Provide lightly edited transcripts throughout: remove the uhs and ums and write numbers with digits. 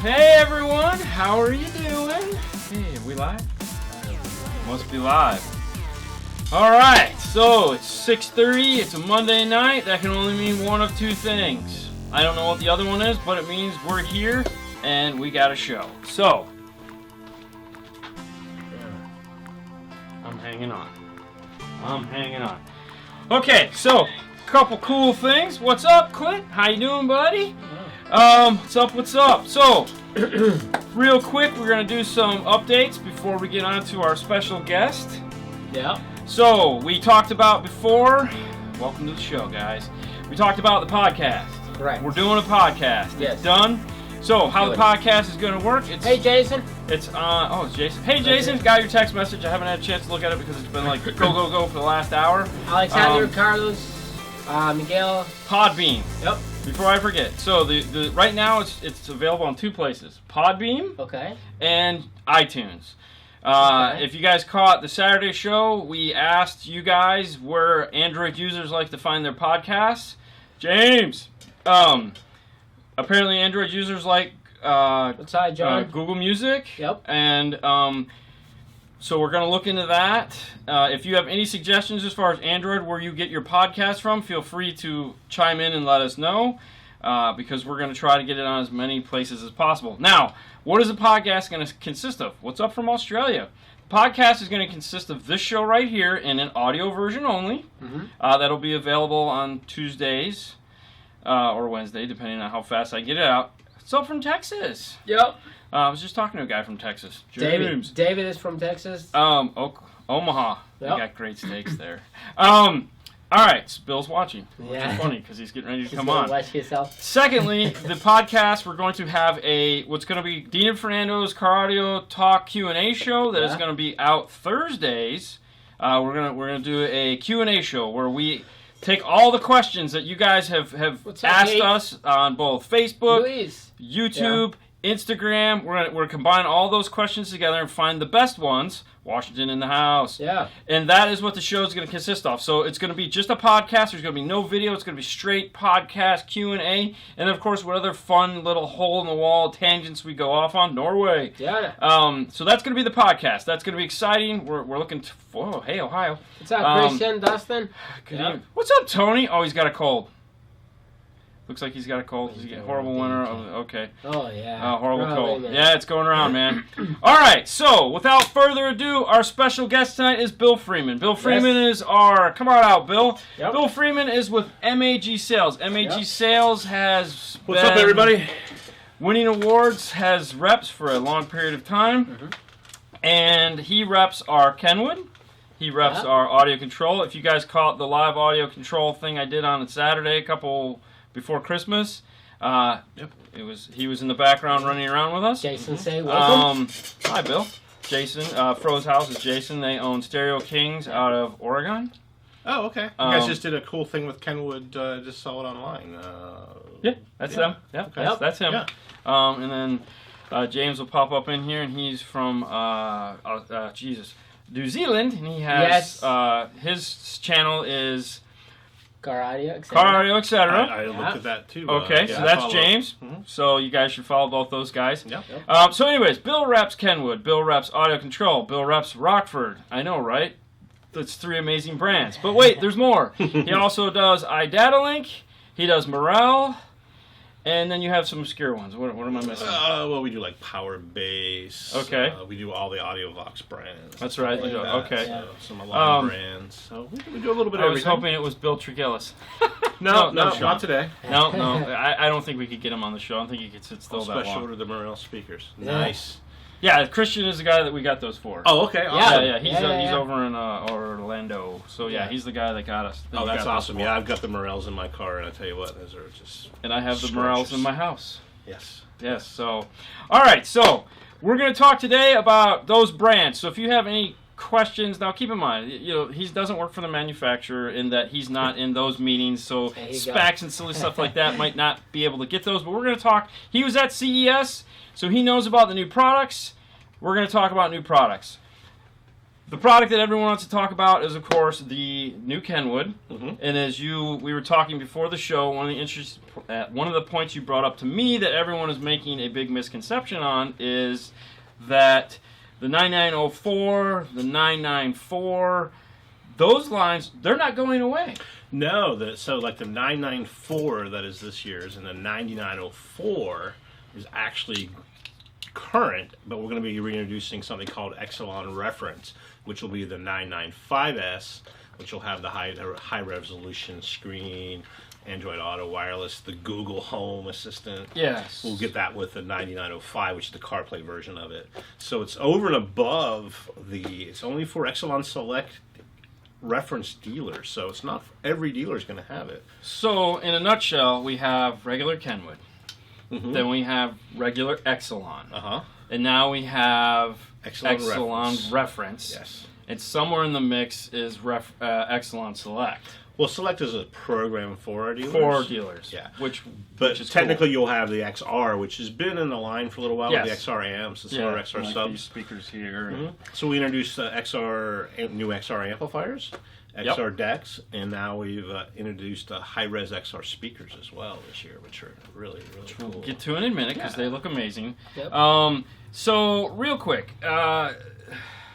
Hey everyone, how are you doing? Hey, are we live? Must be live. Alright, so it's 6:30, it's a Monday night. That can only mean one of two things. I don't know what the other one is, but it means we're here and we got a show. So, I'm hanging on. Okay, so, couple cool things. What's up, Clint? How you doing, buddy? What's up? So, real quick, we're going to do some updates before we get on to our special guest. Yeah. So, we talked about before, welcome to the show, guys. We talked about the podcast. Correct. We're doing a podcast. Yes. It's done. So, how the podcast is going to work, Hey, Jason. it's Jason. Hey, Jason, got your text message. I haven't had a chance to look at it because it's been like go for the last hour. Alexander, Carlos, Miguel. Podbean. Yep. Before I forget, so the right now it's available on two places: Podbean Okay. and iTunes. Okay. If you guys caught the Saturday show, we asked you guys where Android users like to find their podcasts. James, apparently Android users like What's up, John? Google Music. Yep. And so we're going to look into that. If you have any suggestions as far as Android where you get your podcast from, feel free to chime in and let us know because we're going to try to get it on as many places as possible. Now, what is a podcast going to consist of? What's up from Australia? The podcast is going to consist of this show right here in an audio version only. Mm-hmm. That'll be available on Tuesdays or Wednesday, depending on how fast I get it out. What's up from Texas? Yep. I was just talking to a guy from Texas. James. David is from Texas. Omaha. Yep. They got great steaks there. All right, so Bill's watching. Which Yeah. is funny because he's getting ready to come on. Watch yourself. Secondly, the podcast, we're going to have what's going to be Dean Fernando's Car Audio Talk Q&A show that is going to be out Thursdays. We're gonna do a Q&A show where we take all the questions that you guys have asked us on both Facebook, Luis. YouTube, Instagram. We're gonna combine all those questions together and find the best ones. Washington in the house. Yeah. And that is what the show is going to consist of. So it's going to be just a podcast. There's going to be no video. It's going to be straight podcast Q&A. And of course, what other fun little hole-in-the-wall tangents we go off on. Norway. Yeah. So that's going to be the podcast. That's going to be exciting. We're looking hey, Ohio. What's up, Christian, Dustin? Yeah. What's up, Tony? Oh, he's got a cold. Looks like he's got a cold. He's getting horrible winter. Okay. Oh, yeah. Horrible Probably, cold. man. Yeah, it's going around, man. All right, so without further ado, our special guest tonight is Bill Freeman. Bill Freeman is our... Come on out, Bill. Yep. Bill Freeman is with MAG Sales. MAG Sales has What's up, everybody? Winning awards, has reps for a long period of time. Mm-hmm. And he reps our Kenwood. He reps our audio control. If you guys caught the live audio control thing I did on Saturday, before Christmas. He was in the background running around with us. Jason, say welcome. Hi, Bill. Jason. Fro's house is Jason. They own Stereo Kings out of Oregon. Oh, okay. You guys just did a cool thing with Kenwood. Just saw it online. Yeah, that's them. Yeah, Okay. that's him. Yeah. And then James will pop up in here, and he's from New Zealand, and he has his channel is Car Audio, etc. Car Audio, etc. I looked at that too. Okay, so that's James. Mm-hmm. So you guys should follow both those guys. Yep. So anyways, Bill reps Kenwood. Bill reps Audio Control. Bill reps Rockford. I know, right? That's three amazing brands. But wait, there's more. He also does iDataLink. He does Morel. And then you have some obscure ones. What am I missing? Well, we do like Power Bass. Okay. We do all the AudioVox brands. That's right. Like that. Okay. So, some Alarm brands. So we do a little bit of everything. I was hoping it was Bill Trigillis. No, Sean. not today. No. I don't think we could get him on the show. I don't think he could sit still that long. Special order the Morel speakers. Yeah. Nice. Yeah, Christian is the guy that we got those for. Oh, okay. Awesome. Yeah. He's over in Orlando. So yeah, he's the guy that got us. Oh, that's awesome. Yeah, I've got the Morels in my car, and I tell you what, those are just. And I have the Morels in my house. Yes. Yes. So, all right. So we're going to talk today about those brands. So if you have any questions, now keep in mind, he doesn't work for the manufacturer in that he's not in those meetings. So specs and silly stuff like that might not be able to get those. But we're going to talk. He was at CES, so he knows about the new products. We're going to talk about new products. The product that everyone wants to talk about is, of course, the new Kenwood. Mm-hmm. And as we were talking before the show, one of the points you brought up to me that everyone is making a big misconception on is that the 9904, the 994, those lines, they're not going away. No, so like the 994 that is this year's and the 9904 is actually current, but we're going to be reintroducing something called Exelon Reference, which will be the 995S, which will have the high resolution screen, Android Auto Wireless, the Google Home Assistant. Yes. We'll get that with the 9905, which is the CarPlay version of it. So it's over and above it's only for Exelon Select reference dealers, so it's not every dealer is going to have it. So in a nutshell, we have regular Kenwood. Mm-hmm. Then we have regular Exelon. Uh-huh. And now we have Exelon Reference. Yes. And somewhere in the mix is Exelon Select. Well, Select is a program for our dealers. For dealers. Yeah. Which is technically cool. You'll have the XR, which has been in the line for a little while with the XR amps and some of our XR like subs. these speakers here. Mm-hmm. So we introduced new XR amplifiers, XR decks, and now we've introduced high-res XR speakers as well this year, which are really, really cool. We'll get to in a minute because they look amazing. Yep. So real quick,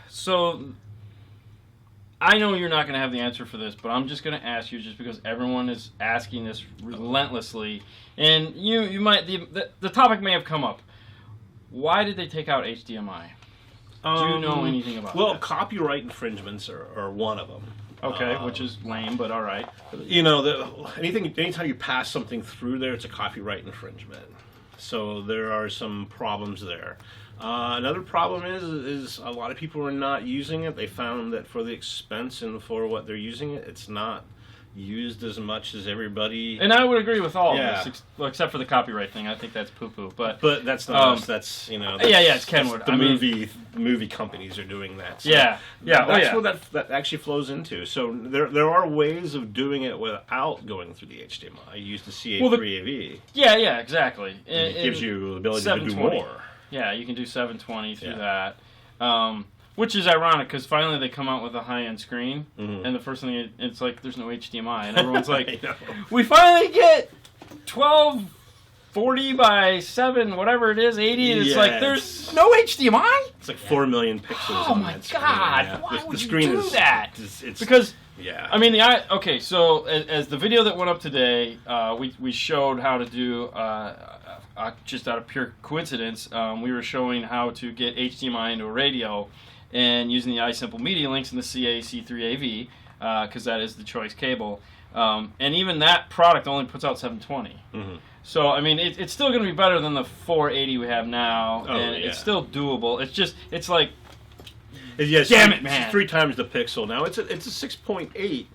so I know you're not going to have the answer for this, but I'm just going to ask you just because everyone is asking this relentlessly, and you might the topic may have come up. Why did they take out HDMI? Do you know anything about that? Well, copyright infringements are one of them. Okay, which is lame, but all right. You know, anytime you pass something through there, it's a copyright infringement. So there are some problems there. Another problem is a lot of people are not using it. They found that for the expense and for what they're using it, it's not used as much as everybody. And I would agree with all of this, except for the copyright thing. I think that's poo-poo. But that's not us. That's it's Kenwood. The movie companies are doing that. So yeah. That's what that actually flows into. So there are ways of doing it without going through the HDMI. You use the CA3AV. Yeah, exactly. It gives you the ability to do more. Yeah, you can do 720 through that. Which is ironic because finally they come out with a high-end screen, and the first thing it's like there's no HDMI, and everyone's like, "We finally get 1240 by 7, whatever it is, 80." And it's like there's no HDMI. It's like 4 million pixels. Oh my god! Yeah. Why would the you screen do that? It's because. Yeah. I mean, okay, so as the video that went up today, we showed how to do, just out of pure coincidence, we were showing how to get HDMI into a radio and using the iSimple Media Links and the CA-C3AV, because that is the choice cable. And even that product only puts out 720. Mm-hmm. So, I mean, it's still going to be better than the 480 we have now, it's still doable. It's like... Yes, damn it, man! 3 times the pixel. Now it's a 6.8,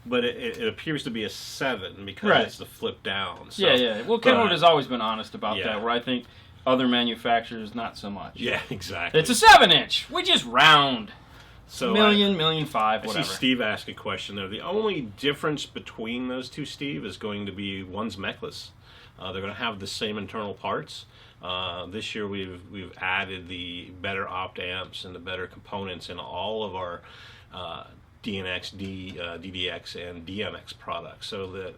but it appears to be a 7 because it's the flip down. So, yeah. Well, Kenwood has always been honest about that, where I think other manufacturers not so much. Yeah, exactly. It's a 7-inch. We just round. So $1.5 million, whatever. I see Steve ask a question there. The only difference between those two, Steve, is going to be one's mechless. They're going to have the same internal parts. This year we've added the better opt amps and the better components in all of our DNX, DDX, and DMX products, so that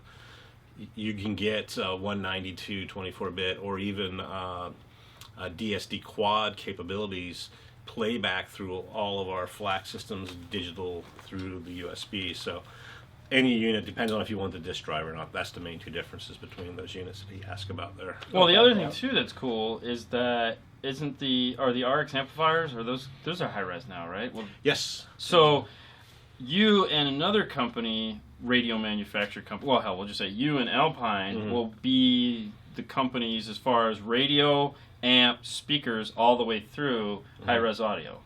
you can get 192 24-bit or even DSD quad capabilities playback through all of our FLAC systems, digital through the USB. So any unit depends on if you want the disk drive or not. That's the main 2 differences between those units that he asked about there. Well, the other thing too that's cool is that the RX amplifiers, or those are high res now, right? Well, yes. So you and another company, radio manufacturer company, well, hell, we'll just say you and Alpine will be the companies as far as radio, amp, speakers, all the way through high res audio.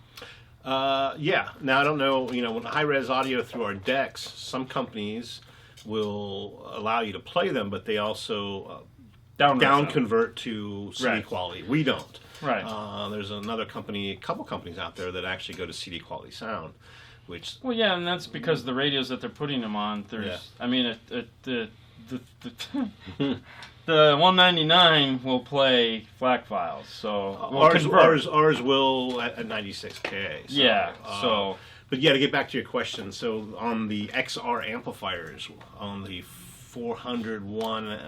Yeah. Now I don't know. With high-res audio through our decks, some companies will allow you to play them, but they also down convert to CD quality. We don't. Right. There's a couple companies out there that actually go to CD quality sound, which. Well, yeah, and that's because the radios that they're putting them on. I mean, the 199 will play FLAC files, so ours will at 96K. So, But yeah, to get back to your question, so on the XR amplifiers, on the 401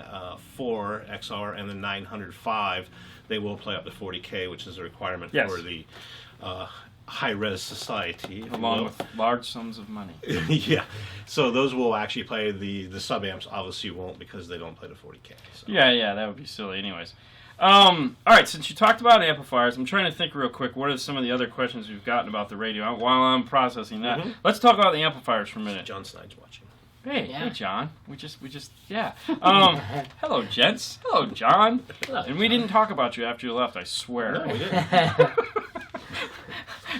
4 XR and the 905, they will play up to 40K, which is a requirement Yes. for the high-res society. Along with large sums of money. Yeah, so those will actually play. The sub-amps obviously won't, because they don't play the 40K. So. Yeah, that would be silly anyways. All right, since you talked about amplifiers, I'm trying to think real quick, what are some of the other questions we've gotten about the radio while I'm processing that? Mm-hmm. Let's talk about the amplifiers for a minute. John Snide's watching. Hey, John. We just, yeah. Hello, gents. Hello, John. Hello, and we didn't talk about you after you left, I swear. No, we didn't.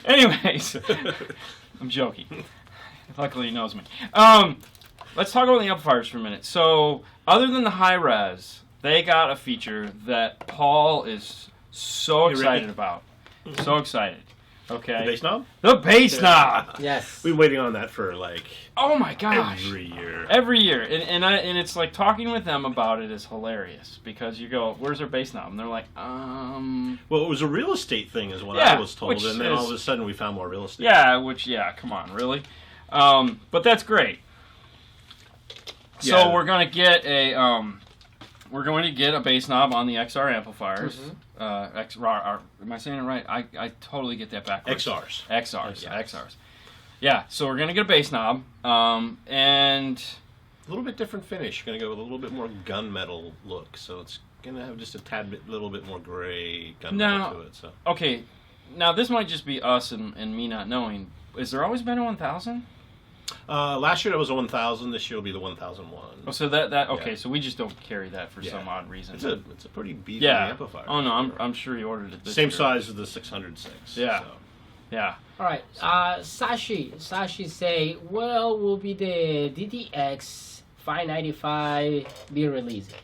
Anyways, I'm joking. Luckily, he knows me. Let's talk about the amplifiers for a minute. So, other than the high res, they got a feature that Paul is so excited about. So excited. Okay. The bass knob? The bass knob. Yes. We've been waiting on that for like Oh my gosh. every year. Every year. And it's like talking with them about it is hilarious, because you go, "Where's our bass knob?" And they're like, Well, it was a real estate thing, is what Yeah, I was told, which and then is- all of a sudden we found more real estate. Yeah, come on, really? But that's great. So Yeah. we're going to get a bass knob on the XR amplifiers. XR, am I saying it right? I totally get that backwards. XRs. XRs, Yeah. XRs. Yeah, so we're going to get a bass knob, and A little bit different finish. You're going to go with a little bit more gunmetal look, so it's going to have just a little bit more gray gunmetal to it. So okay, now this might just be us and me not knowing. Has there always been a 1000? last year it was a 1000. This year will be the 1001. Oh, so that okay. Yeah. So we just don't carry that for Yeah. some odd reason. It's a pretty beefy yeah. amplifier. Oh no, I'm sure he ordered it. This Same year. size as the 606. Yeah. So. Yeah. All right. Sashi say, well, will be the DDX 595 be releasing?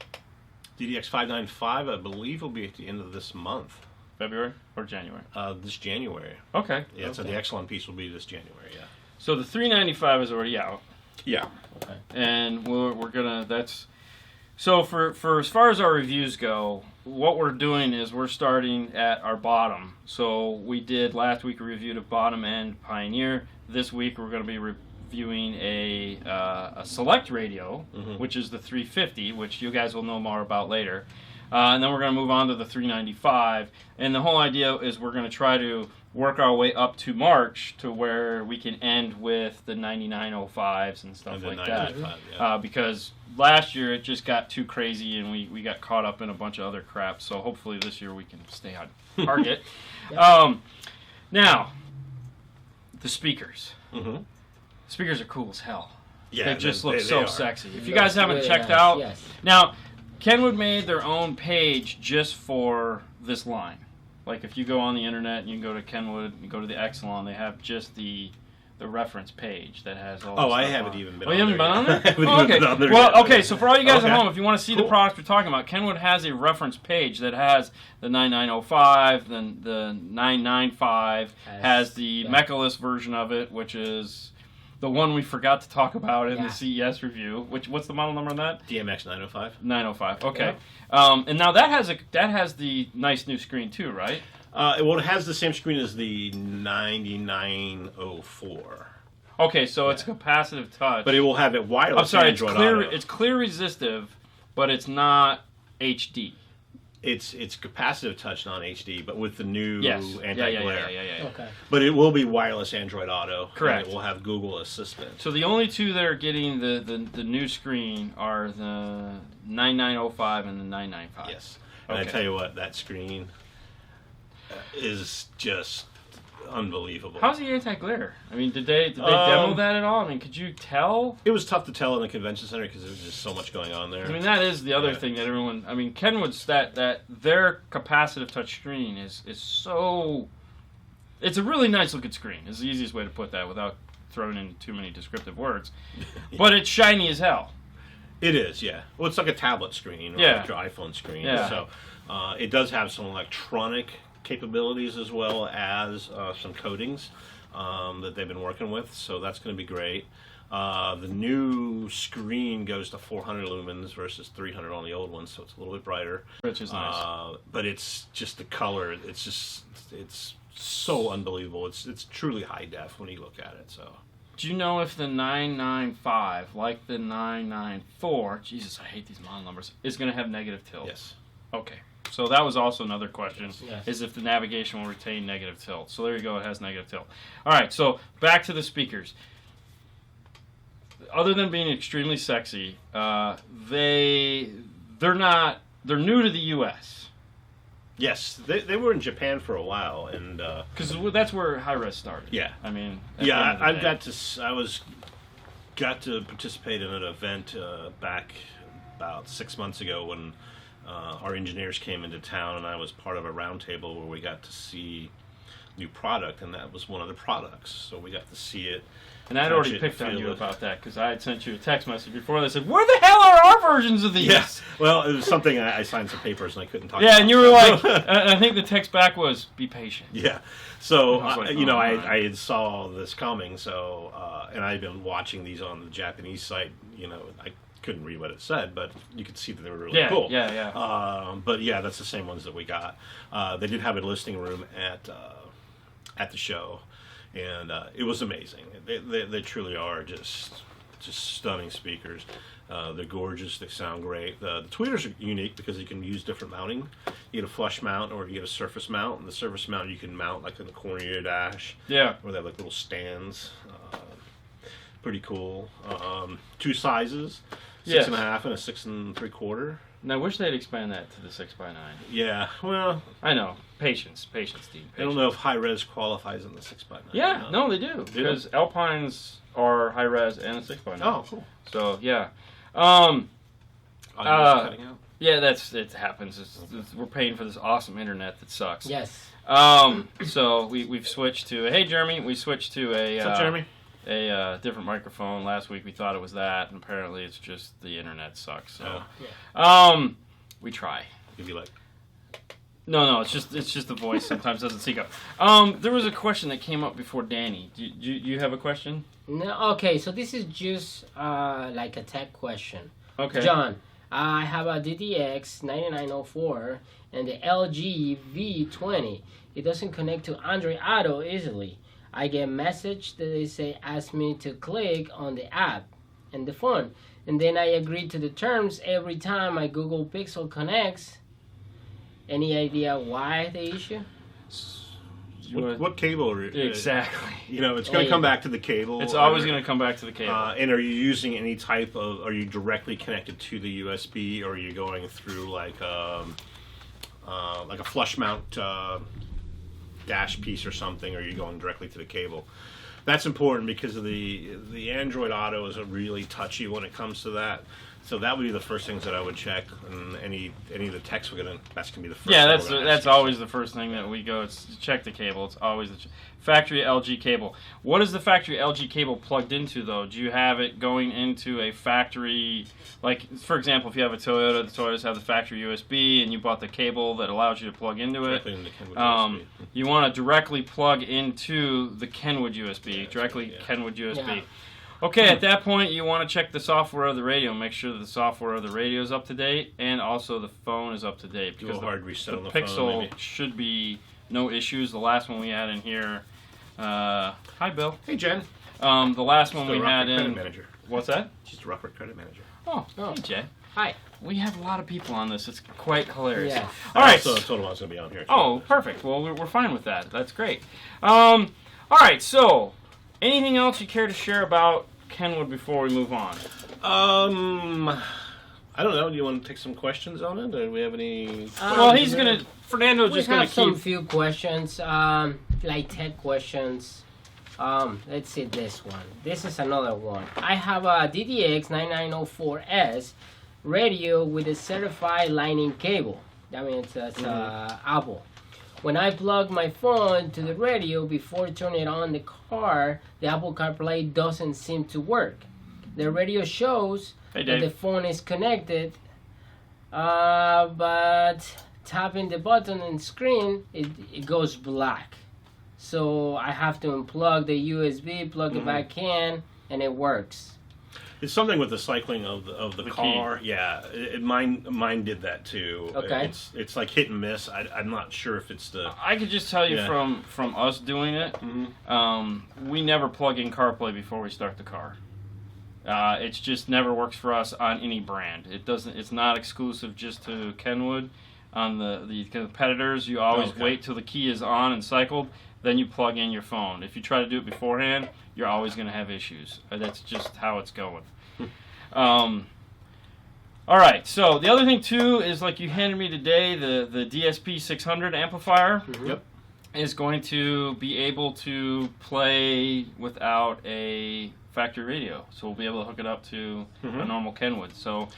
DDX 595, I believe, will be at the end of this month. February or January? This January. Okay. Yeah, so the excellent piece will be this January. Yeah. So the 395 is already out, Yeah. Okay. and we're gonna. That's so for as far as our reviews go. What we're doing is we're starting at our bottom. So we did last week a review of bottom end Pioneer. This week we're going to be reviewing a select radio, which is the 350, which you guys will know more about later. And then we're going to move on to the 395. And the whole idea is we're going to try to work our way up to March to where we can end with the 9905s and stuff And the like that. 995, yeah. Because last year it just got too crazy and we got caught up in a bunch of other crap. So hopefully this year we can stay on target. Now, the speakers. Mm-hmm. Speakers are cool as hell. Yeah, they just they look so are. sexy. If you Yes, guys haven't really checked nice, out, yes. now Kenwood made their own page just for this line. Like if you go on the internet and you can go to Kenwood, you go to the Exelon, they have just the reference page that has all. Oh, the I stuff haven't on. even been Oh, on you haven't there been on yet. there? I haven't Oh, even okay. been on there Well, yet. okay. So for all you guys Okay. at home, if you want to see the Cool. products we're talking about, Kenwood has a reference page that has the 9905, then the 995 has the Mechalist version of it, which is the one we forgot to talk about in the CES review. What's the model number on that? DMX 905. 905. Okay. And now that has the nice new screen too, right? Well, it has the same screen as the 9904. Okay, so it's capacitive touch. But it will have it wireless. I'm sorry, Android it's clear. Auto. It's clear resistive, but it's not HD. It's capacitive touch, non HD, but with the new Yes. anti-glare. Yeah. Okay. But it will be wireless Android Auto. Correct. And it will have Google Assistant. So the only two that are getting the new screen are the 9905 and the 995. Yes. And Okay. I tell you what, that screen is just unbelievable. How's the anti-glare? I mean, did they demo that at all? I mean, could you tell? It was tough to tell in the convention center because there was just so much going on there. I mean, that is the other thing that everyone. I mean, Kenwood's that their capacitive touch screen is so. It's a really nice looking screen. Is the easiest way to put that without throwing in too many descriptive words. But it's shiny as hell. It is, yeah. Well, it's like a tablet screen or Yeah. like your iPhone screen. Yeah. So it does have some electronic capabilities as well as some coatings that they've been working with. So that's going to be great. The new screen goes to 400 lumens versus 300 on the old one, so it's a little bit brighter. Which is nice. But it's just the color. It's so unbelievable. It's truly high def when you look at it. So. Do you know if the 995, like the 994, Jesus, I hate these model numbers, is going to have negative tilt? Yes. Okay. So that was also another question, Yes. is if the navigation will retain negative tilt. So there you go, it has negative tilt. All right, so back to the speakers. Other than being extremely sexy, they're new to the U.S. Yes, they were in Japan for a while, and Because that's where high-res started. Yeah. I mean, yeah, I got to participate in an event back about 6 months ago when our engineers came into town, and I was part of a roundtable where we got to see new product, and that was one of the products. So we got to see it. And I'd touch already it, picked on feel you it. about that because I had sent you a text message before that said, "Where the hell are our versions of these?" Yes. Well, it was something I signed some papers and I couldn't talk Yeah, about. and you were like, I think the text back was, "Be patient." Yeah. So, I was like, I had saw this coming, so, and I had been watching these on the Japanese site, I couldn't read what it said, but you could see that they were really Yeah, cool. yeah. But yeah, that's the same ones that we got. They did have a listing room at the show, and it was amazing. They truly are just stunning speakers. They're gorgeous. They sound great. The tweeters are unique because you can use different mounting. You get a flush mount or you get a surface mount. And the surface mount you can mount like in the corner of your dash. Yeah. Where they have like little stands. Pretty cool. Two sizes, 6.5 and a 6 3/4. And I wish they'd expand that to the 6x9. Yeah. Well, I know. Patience, Dean. Patience. I don't know if high res qualifies in the 6x9. Yeah, no, they do. Because Alpines are high res and a 6x9. Oh, cool. So, yeah. Audio cutting out. Yeah, it happens. We're paying for this awesome internet that sucks. Yes. So we've switched to, hey, Jeremy, we switched to What's up, Jeremy? a different microphone. Last week we thought it was that, and apparently it's just the internet sucks. So, Oh. we try. You'd be like, No, it's just the voice sometimes doesn't sync up. There was a question that came up before Danny. Do you have a question? No. Okay, so this is just like a tech question. Okay. John, I have a DDX 9904 and the LG V20. It doesn't connect to Android Auto easily. I get a message that they say ask me to click on the app and the phone, and then I agree to the terms every time my Google Pixel connects. Any idea why the issue? what cable are you? Exactly. It's going to come back to the cable. It's always going to come back to the cable. And are you using any type of? Are you directly connected to the USB, or are you going through like a flush mount dash piece or something? Or are you going directly to the cable? That's important because of the Android Auto is really touchy when it comes to that. So that would be the first things that I would check, and any of the techs that's gonna be the first. Yeah, thing we're gonna that's ask. always the first thing that we go. It's check the cable. It's always the factory LG cable. What is the factory LG cable plugged into though? Do you have it going into a factory? Like for example, if you have a Toyota, the Toyotas have the factory USB, and you bought the cable that allows you to plug into it. Directly into Kenwood USB. You want to directly plug into the Kenwood USB. Yeah, directly yeah. Kenwood USB. Yeah. Okay, at that point, you want to check the software of the radio, make sure that the software of the radio is up to date, and also the phone is up to date. Do a hard reset on the Pixel phone, maybe. should be no issues. The last one we had in here, hi Bill. Hey Jen. The last one The we had Rockford in. Credit Manager. What's that? She's the Rockford Credit Manager. Oh, Oh. hey Jay. Hi. We have a lot of people on this. It's quite hilarious. Yeah. All right. So Total One's gonna be on here. Too. Oh, perfect. Well, we're fine with that. That's great. All right. So, anything else you care to share about Kenwood before we move on? I don't know. Do you want to take some questions on it? Do we have any? Well, he's gonna. Fernando's We just gonna have some keep. few questions, like tech questions. Let's see this one. This is another one. I have a DDX 9904S radio with a certified Lightning cable. That means it's Apple. When I plug my phone to the radio before turning it on the car, the Apple CarPlay doesn't seem to work. The radio shows Hey, that Dave. the phone is connected, but tapping the button and screen, it goes black. So I have to unplug the USB, plug it back in, and it works. It's something with the cycling of the car. key. Yeah, mine did that too. Okay. It's like hit and miss. I'm not sure if it's the. I could just tell you Yeah. from us doing it, we never plug in CarPlay before we start the car. It's just never works for us on any brand. It doesn't. It's not exclusive just to Kenwood. On the competitors, you always Okay. wait till the key is on and cycled, then you plug in your phone. If you try to do it beforehand, you're always going to have issues. That's just how it's going. All right. So the other thing too is, like you handed me today, the DSP 600 amplifier. Yep. Is going to be able to play without a factory radio. So we'll be able to hook it up to a normal Kenwood. So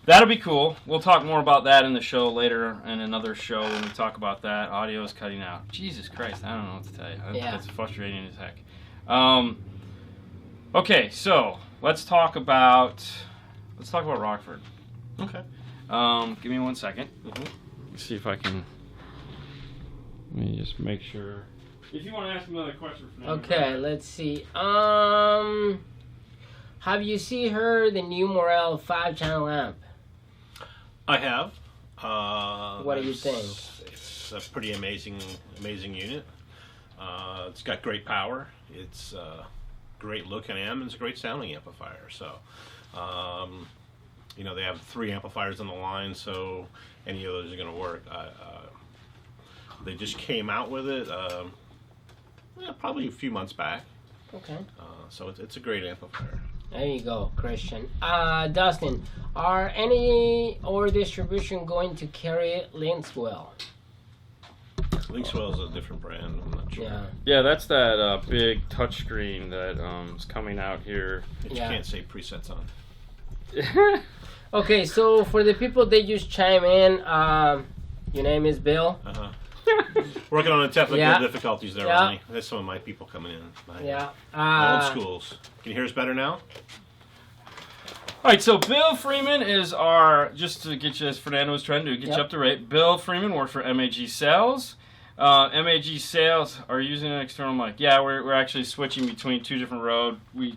that'll be cool. We'll talk more about that in the show later, in another show when we talk about that. Audio is cutting out. Jesus Christ, I don't know what to tell you. Yeah. That's frustrating as heck. Okay, so let's talk about Rockford. Okay. Give me 1 second. Mhm. Let's see if I can. Let me just make sure. If you want to ask another question for now. Okay, let's see. Have you seen the new Morel 5-channel amp? I have. What do you think? It's a pretty amazing unit. It's got great power. It's great looking amp, and it's a great sounding amplifier. So, they have 3 amplifiers on the line, so any of those are going to work. They just came out with it probably a few months back. Okay. So it's a great amplifier. There you go, Christian. Dustin, are any or distribution going to carry Linkswell? Linkswell is a different brand. I'm not sure. Yeah. Yeah, that's that big touchscreen that is coming out here. You Yeah. can't say presets on. Okay, so for the people that just chime in, your name is Bill. Working on the technical Yeah. difficulties there, Yeah. Ronnie. There's some of my people coming in. Yeah. Old schools. Can you hear us better now? All right, so Bill Freeman is our, just to get you, as Fernando was trying to do, get you up to rate. Bill Freeman works for MAG Sales. MAG Sales are using an external mic. Yeah, we're actually switching between 2 different Rode. We're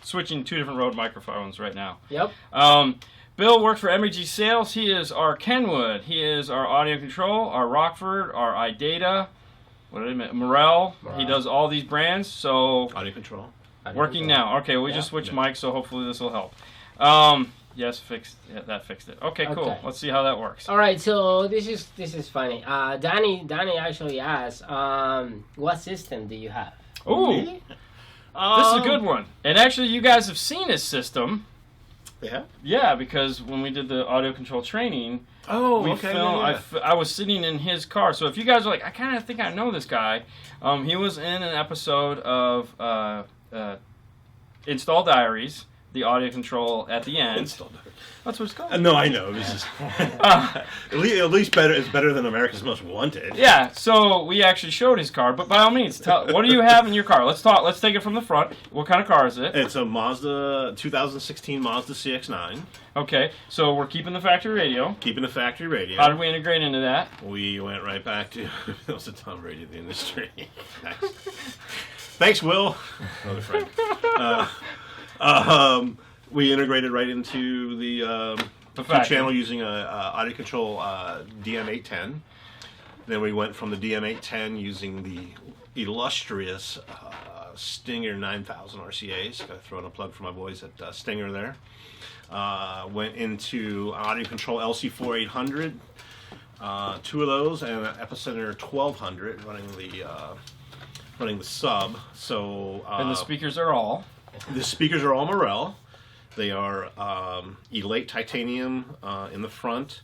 switching 2 different Rode microphones right now. Yep. Bill works for MAG Sales. He is our Kenwood. He is our audio control, our Rockford, our iData, Morel. He does all these brands. So Audio control. working now. Okay, we Yeah. just switched Yeah. mics, so hopefully this will help. Yes, that fixed it. Okay, cool. Okay. Let's see how that works. All right, so this is funny. Danny actually asked, what system do you have? Ooh, this is a good one. And actually, you guys have seen his system. Yeah. Yeah, because when we did the audio control training, Oh, we okay. filmed. Yeah. I was sitting in his car. So if you guys are like, I kind of think I know this guy, he was in an episode of Install Diaries, the audio control at the end. Installed. That's what it's called. No, I know. This is at least better. It's better than America's Most Wanted. Yeah, so we actually showed his car, but by all means, what do you have in your car? Let's talk. Let's take it from the front. What kind of car is it? It's a 2016 Mazda CX-9. Okay, so we're keeping the factory radio. Keeping the factory radio. How did we integrate into that? We went right back to that was the Tom Brady of the industry. Thanks, Will. Another friend. We integrated right into the channel using a audio control DM810. Then we went from the DM810 using the illustrious Stinger 9000 RCAs. Got to throw in a plug for my boys at Stinger there. Went into audio control LC4800. 2 of those and an Epicenter 1200 running the sub. So And the speakers are all. the speakers are all Morel. They are Elate titanium in the front.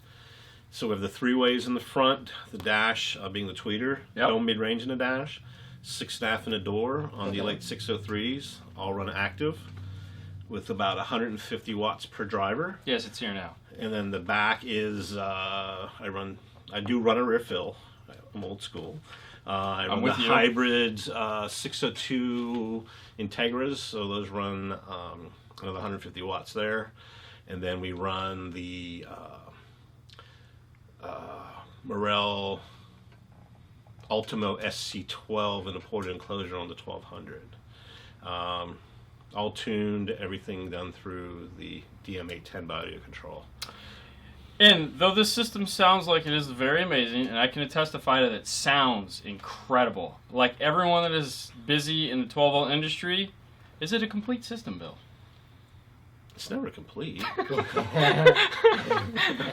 So we have the 3 ways in the front, the dash being the tweeter, no mid-range in the dash, 6 staff in the door on the Elate 603s, all run active with about 150 watts per driver. Yes, it's here now. And then the back is I do run a rear fill. I'm old school. I run the hybrid 602 Integras, so those run another 150 watts there. And then we run the Morel Ultimo SC12 in a ported enclosure on the 1200. all tuned, everything done through the DM810 by audio control. And though this system sounds like it is very amazing, and I can testify that it sounds incredible, like everyone that is busy in the 12-volt industry, is it a complete system, Bill? It's never complete.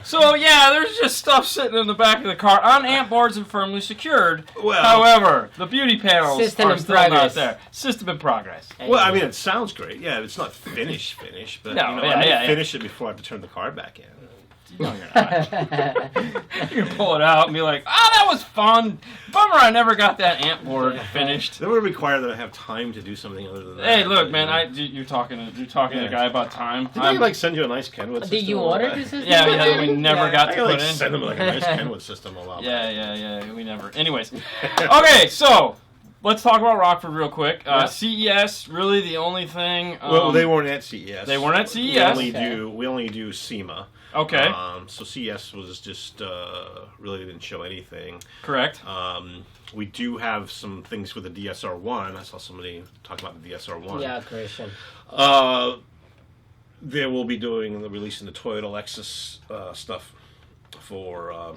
So yeah, there's just stuff sitting in the back of the car on amp boards and firmly secured. Well, however, the beauty panels System are in still not progress. there. System in progress. well, I mean, it sounds great. Yeah, it's not finished, but No, you know, yeah, I may yeah. finish it before I have to turn the car back in. No, you're not. You can pull it out and be like, that was fun. Bummer I never got that amp board finished. That would require that I have time to do something other than that. Hey, look, man, you're talking to the guy about time. Did I like send you a nice Kenwood system? Did you order this system? Yeah, we never got I to could put like in. send them like a nice Kenwood system a while back. Yeah, we never. Anyways, okay, so let's talk about Rockford real quick. CES, really the only thing. Well, they weren't at CES. They weren't at CES. We only do SEMA. Okay. So CES was just really didn't show anything. Correct. We do have some things with the DSR-1. I saw somebody talk about the DSR-1. Yeah, Christian. They will be releasing the Toyota Lexus stuff for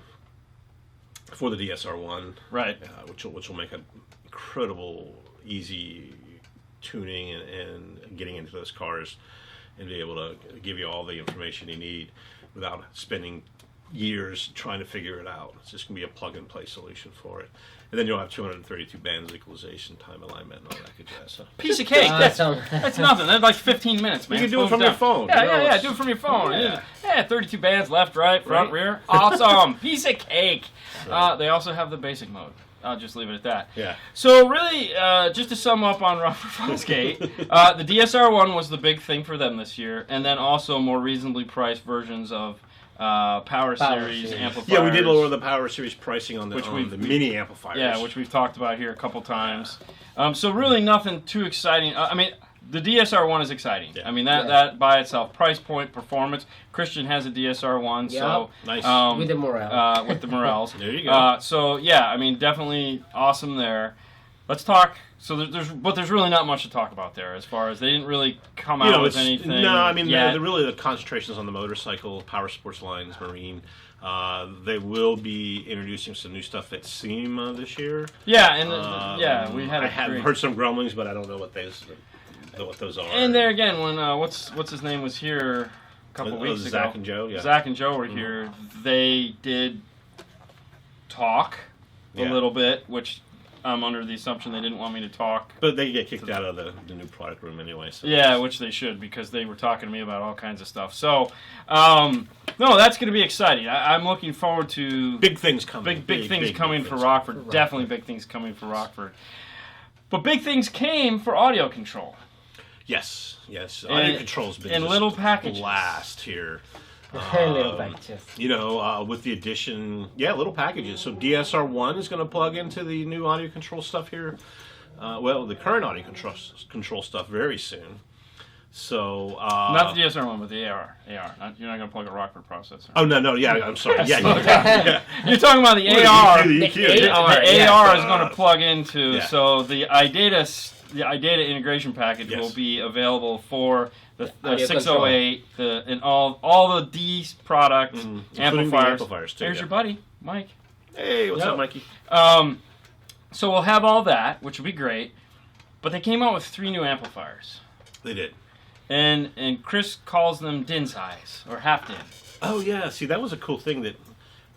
the DSR-1. Right. Which will make an incredible easy tuning and getting into those cars and be able to give you all the information you need without spending years trying to figure it out. It's just going to be a plug-and-play solution for it. And then you'll have 232 bands, equalization, time alignment, and all that good jazz. So. Piece of cake. That's Awesome. nothing. That's like 15 minutes, man. You can do it Boom, from your done. phone. Yeah, do it from your phone. Yeah. Yeah, 32 bands, left, right, front, rear. Awesome. Piece of cake. They also have the basic mode. I'll just leave it at that. Yeah. So really, just to sum up on Rockford Fosgate, the DSR-1 was the big thing for them this year, and then also more reasonably priced versions of Power Series amplifiers. Yeah, we did lower the Power Series pricing on the mini amplifiers. Yeah, which we've talked about here a couple times. So really nothing too exciting. I mean, the DSR-1 is exciting. Yeah. I mean, that by itself, price point, performance. Christian has a DSR-1, so nice. With the Morel. with the Morels. There you go. So yeah, I mean, definitely awesome there. Let's talk. So there's really not much to talk about there as far as they didn't really come out with anything. No, I mean, yet. really the concentration is on the motorcycle, power sports lines, marine. They will be introducing some new stuff at SEMA this year. Yeah, and we had. I have heard some grumblings, but I don't know what those are. And there again, when what's his name was here a couple weeks ago. Zach and Joe. Yeah. Zach and Joe were here. They did talk a little bit, which I'm under the assumption they didn't want me to talk. But they get kicked out of the new product room anyway. So. Yeah, which they should, because they were talking to me about all kinds of stuff. So, no, that's going to be exciting. I'm looking forward to big things coming. Big things coming big for things. Rockford. Definitely big things coming for Rockford. But big things came for audio control. Yes. Audio control's been in just little packages. Blast here. Little packages. With the addition, little packages. So DSR-1 is going to plug into the new audio control stuff here. The current audio control stuff very soon. So not the DSR-1, but the AR. You're not going to plug a Rockford processor. Oh no, yeah, I'm sorry. Yeah. You're talking about the AR. The EQ. The AR is going to plug into. Yeah. So the iData integration package will be available for the 608 and all the D product amplifiers. Too, There's your buddy, Mike. Hey, what's up, Mikey? So we'll have all that, which will be great. But they came out with 3 new amplifiers. They did. And Chris calls them DIN size, or half DIN. Oh, yeah. See, that was a cool thing that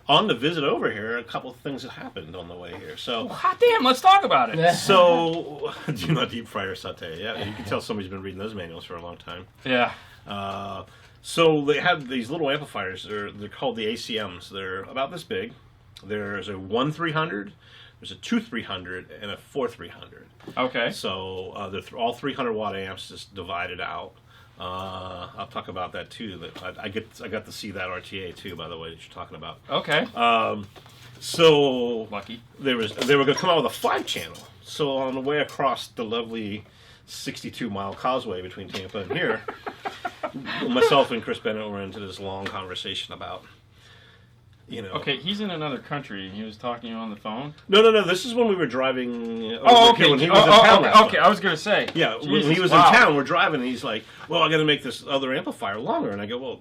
on the visit over here, a couple of things that happened on the way here. So, hot damn, let's talk about it. So, do not deep fry or saute. Yeah, you can tell somebody's been reading those manuals for a long time. Yeah. So they have these little amplifiers. They're called the ACMs. They're about this big. There's a 1-300, there's a 2-300, and a 4-300. Okay. So they're all 300 watt amps, just divided out. I'll talk about that too. I got to see that RTA too, by the way, that you're talking about. Okay. So lucky. They were going to come out with a 5-channel. So on the way across the lovely 62-mile causeway between Tampa and here, myself and Chris Bennett were into this long conversation about You know. Okay, he's in another country and he was talking to you on the phone. No. This is when we were driving. Oh, okay. When he was in town last Okay. month. I was gonna say. Yeah, Jesus, when he was in town, we're driving, and he's like, "Well, I got to make this other amplifier longer." And I go, "Well,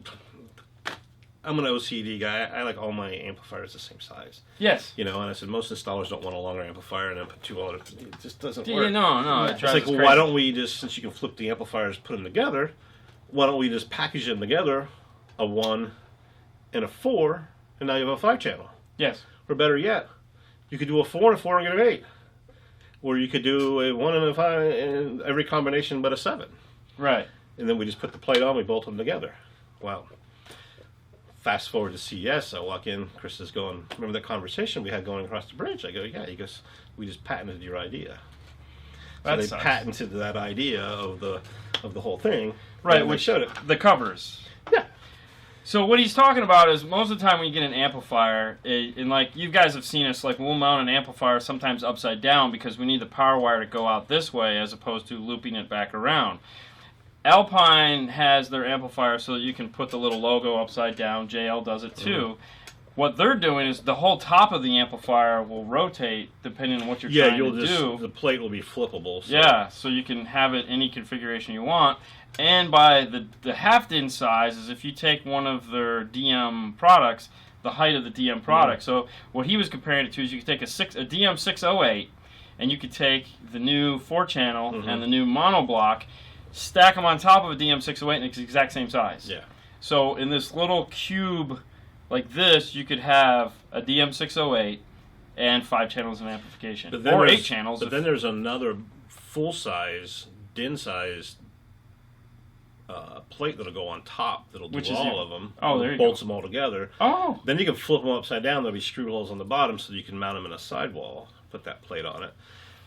I'm an OCD guy. I like all my amplifiers the same size." Yes. You know, and I said most installers don't want a longer amplifier and then put two other. It just doesn't Yeah, work. no. It It's drives like, us well, crazy. why don't we just, since you can flip the amplifiers, put them together? Why don't we just package them together, a 1 and a 4, and now you have a 5-channel? Yes. Or better yet, you could do a 4 and a 4 and get an 8. Or you could do a 1 and a 5 and every combination but a 7. Right. And then we just put the plate on, we bolt them together. Well, fast forward to CES, I walk in, Chris is going, remember that conversation we had going across the bridge? I go, yeah. He goes, we just patented your idea. So That they sucks. patented that idea of the whole thing. Right. And they Which showed it. the covers. Yeah. So what he's talking about is most of the time when you get an amplifier, and like you guys have seen us, like we'll mount an amplifier sometimes upside down because we need the power wire to go out this way as opposed to looping it back around. Alpine has their amplifier so that you can put the little logo upside down. JL does it too. Mm-hmm. What they're doing is the whole top of the amplifier will rotate depending on what you're Yeah, trying you'll to just, do. the plate will be flippable. So. Yeah, so you can have it any configuration you want. And by the half-DIN size is if you take one of their DM products, the height of the DM product. So what he was comparing it to is you could take a DM 608 and you could take the new 4-channel and the new monoblock, stack them on top of a DM 608 and it's the exact same size. Yeah. So in this little cube like this, you could have a DM 608 and 5 channels of amplification. But then Or 8 there's- channels. But then there's another full-size, DIN-size plate that'll go on top that'll do Which is all your- of them. Oh, there you bolts go. them all together. Oh! Then you can flip them upside down. There'll be screw holes on the bottom so that you can mount them in a sidewall. Put that plate on it.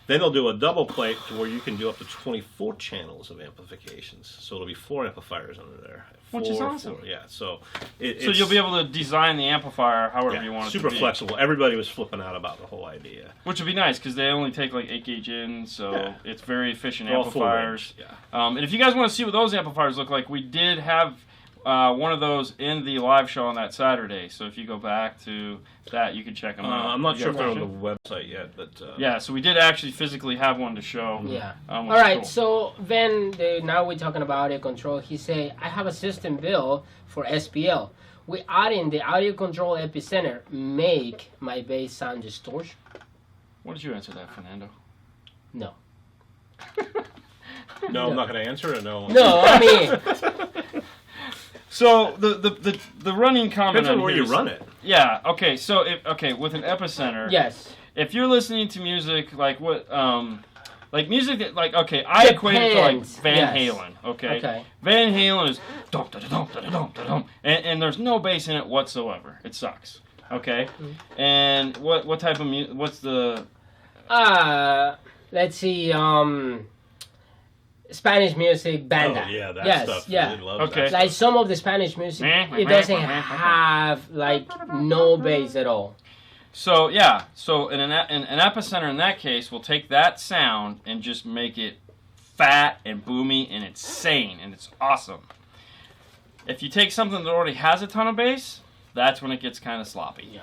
Then they'll do a double plate to where you can do up to 24 channels of amplifications. So it'll be 4 amplifiers under there. Which is awesome. Yeah. So So it's, you'll be able to design the amplifier however yeah, you want it super to be. flexible. Everybody was flipping out about the whole idea. Which would be nice because they only take like 8-gauge in, so Yeah. it's very efficient They're all full amplifiers. range, yeah. And if you guys want to see what those amplifiers look like, we did have one of those in the live show on that Saturday. So if you go back to that, you can check them out. I'm not You sure if guys they're on watching? the website yet, but Yeah, so we did actually physically have one to show. Yeah. Which All right. is cool. So then now we're talking about audio control. He say I have a system built for SPL. We add in the audio control epicenter. Make my bass sound distortion. What did you answer that, Fernando? No. no, I'm not going to answer it. No. No. I mean. So the running comment Depends on on where here you is- run it. Yeah. Okay. So with an epicenter. Yes. If you're listening to music like music that I equate it to like Depends, Van yes. Halen. Okay. Okay. Van Halen is dum da da dum da da dum da dum, and there's no bass in it whatsoever. It sucks. Okay. And what type of music? What's the? Let's see. Spanish music, banda. Oh, yeah, that yes, stuff. Yeah. Really love Okay. that Like stuff. some of the Spanish music, it doesn't have like no bass at all. So yeah. So an epicenter in that case will take that sound and just make it fat and boomy and insane and it's awesome. If you take something that already has a ton of bass, that's when it gets kind of sloppy. Yeah.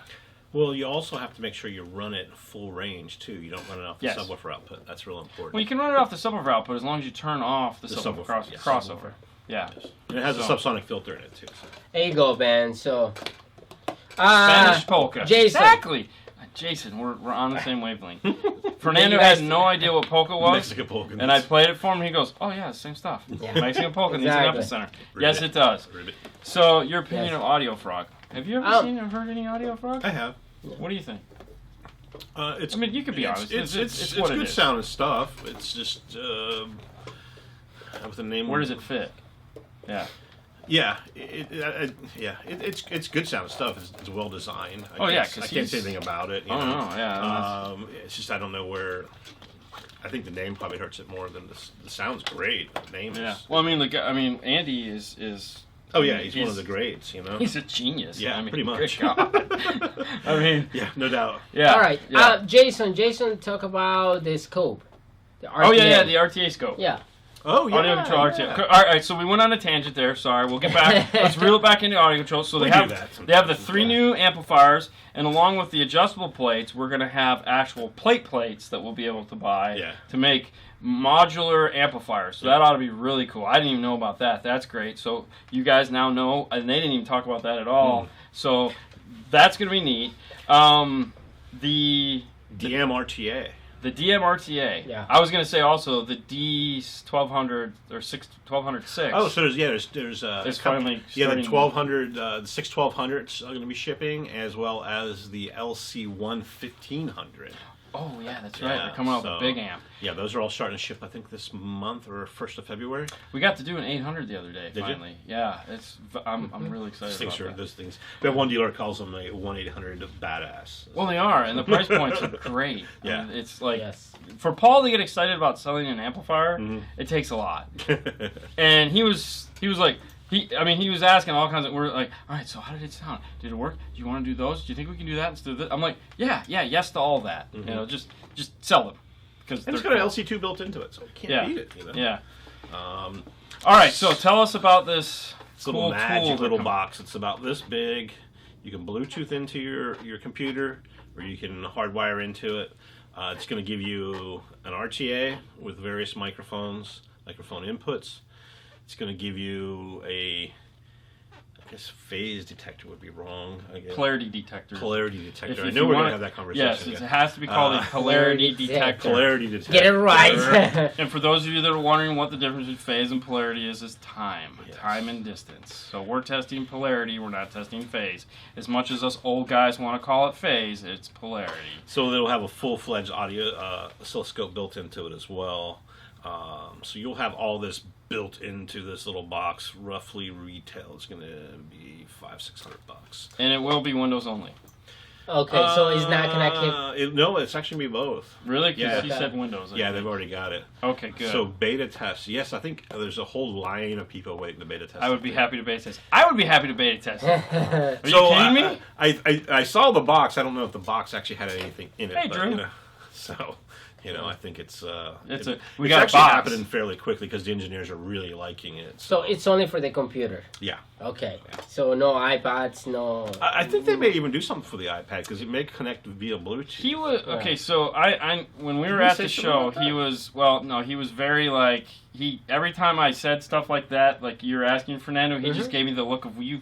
Well, you also have to make sure you run it full range, too. You don't run it off the Yes. subwoofer output. That's real important. Well, you can run it off the subwoofer output as long as you turn off the subwoofer subwoofer, yes. crossover. Yeah. And it has a So- subsonic filter in it, too. So. There you go, man. So, Spanish polka. Jason. Exactly. Jason, we're on the same wavelength. Fernando had no idea what polka was, Mexican polka. and I played it for him. And he goes, "Oh yeah, it's the same stuff. Yeah. Mexican polka Exactly. needs an epicenter." Ribbit. Yes, it does. Ribbit. So, your opinion Yes. of Audio Frog? Have you ever Um, seen or heard any Audio Frog? I have. What do you think? It's, I mean, you could be honest. It's what it good is. sounding stuff. It's just with the name. Where does it fit? Yeah. Yeah, it's good sounding stuff. It's well designed. Oh, yeah, I 'cause can't say he's- anything about it. You Oh, know? no, yeah, It's just I don't know where. I think the name probably hurts it more than the sound's great. The name Yeah. is. Well, I mean, Andy is. Oh yeah, he's one of the greats. You know. He's a genius. Yeah, I mean, pretty much. good God. I mean, Yeah, no doubt. yeah. all right. Yeah. Jason, talk about the scope. The Oh yeah, RTA. yeah, the RTA scope. Yeah. Oh, yeah. Audio control RTO. All right, so we went on a tangent there. Sorry, we'll get back. Let's reel it back into audio control. So they have the 3 new amplifiers, and along with the adjustable plates, we're going to have actual plates that we'll be able to buy to make modular amplifiers. So that ought to be really cool. I didn't even know about that. That's great. So you guys now know, and they didn't even talk about that at all. So that's going to be neat. The DMRTA. The DMRTA. Yeah. I was going to say also the D1200 or 1206. Oh, so there's finally the 1200, the 61200s are going to be shipping, as well as the LC1 1500. Oh yeah, that's right. They're coming out with a big amp. Yeah, those are all starting to ship. I think this month or 1st of February. We got to do an 800 the other day. Did finally. You? Yeah, I'm really excited about that. Those things. We have one dealer calls them a 1-800 badass. Well, they are, and the price points are great. Yeah, I mean, it's like for Paul to get excited about selling an amplifier, it takes a lot. And he was like. He was asking all kinds of. We're like, all right, so how did it sound? Did it work? Do you want to do those? Do you think we can do that instead of this? I'm like, yes to all that. You know, just sell them because it's got an LC2 built into it, so you can't beat it. You know? Yeah. All right, so tell us about this little magic little box. It's about this big. You can Bluetooth into your computer, or you can hardwire into it. It's going to give you an RTA with various microphone inputs. It's going to give you I guess phase detector would be wrong. Polarity detector. Polarity detector. I knew we were going to have that conversation. Yes, it has to be called a polarity detector. Polarity detector. Get it right. And for those of you that are wondering what the difference between phase and polarity is time. Yes. Time and distance. So we're testing polarity, we're not testing phase. As much as us old guys want to call it phase, it's polarity. So it'll have a full-fledged audio oscilloscope built into it as well. So you'll have all this built into this little box. Roughly retail is going to be $500-$600. And it will be Windows only. Okay, so it's not connected. No, it's actually going to be both. Really? Because he Okay. said Windows. Yeah, they've already got it. Okay, good. So beta test. Yes, I think there's a whole line of people waiting to beta test. I would be happy to beta test. I would be happy to beta test. Are you So kidding me? I saw the box. I don't know if the box actually had anything in it. Hey, but, Drew. You know, so. I think it's It's actually got a box. happening fairly quickly because the engineers are really liking it. So it's only for the computer. Yeah. Okay. So no iPads, no. I think they may even do something for the iPad because it may connect via Bluetooth. He was okay. So I when we were Did he at say the something show, about he that? was he was very like every time I said stuff like that, like you're asking Fernando, he just gave me the look of will you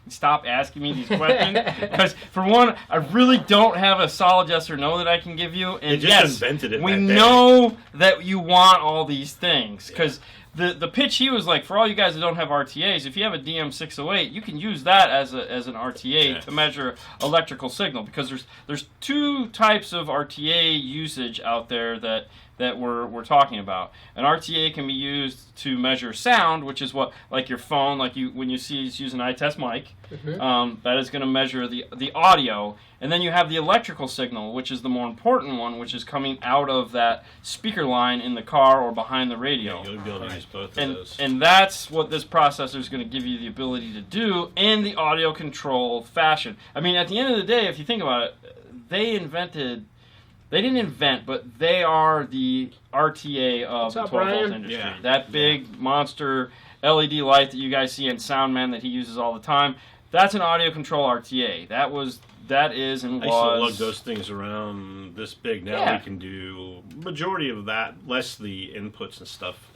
stop asking me these questions because for one, I really don't have a solid yes or no that I can give you. And They just yes, invented it we that day. know that you want all these things because. The pitch he was like, for all you guys that don't have RTAs, if you have a DM608, you can use that as an RTA to measure electrical signal because there's 2 types of RTA usage out there that we're talking about. An RTA can be used to measure sound, which is what like your phone, like when you see it's using an iTest mic, that is going to measure the audio. And then you have the electrical signal, which is the more important one, which is coming out of that speaker line in the car or behind the radio. Yeah, you'll be able to use both of those. And that's what this processor is going to give you the ability to do in the audio control fashion. I mean, at the end of the day, if you think about it, they didn't invent, but they are the RTA of the 12-volt industry. Yeah. That big monster LED light that you guys see in Soundman that he uses all the time, that's an audio control RTA. That is and was. I used to lug those things around this big. Now we can do majority of that, less the inputs and stuff,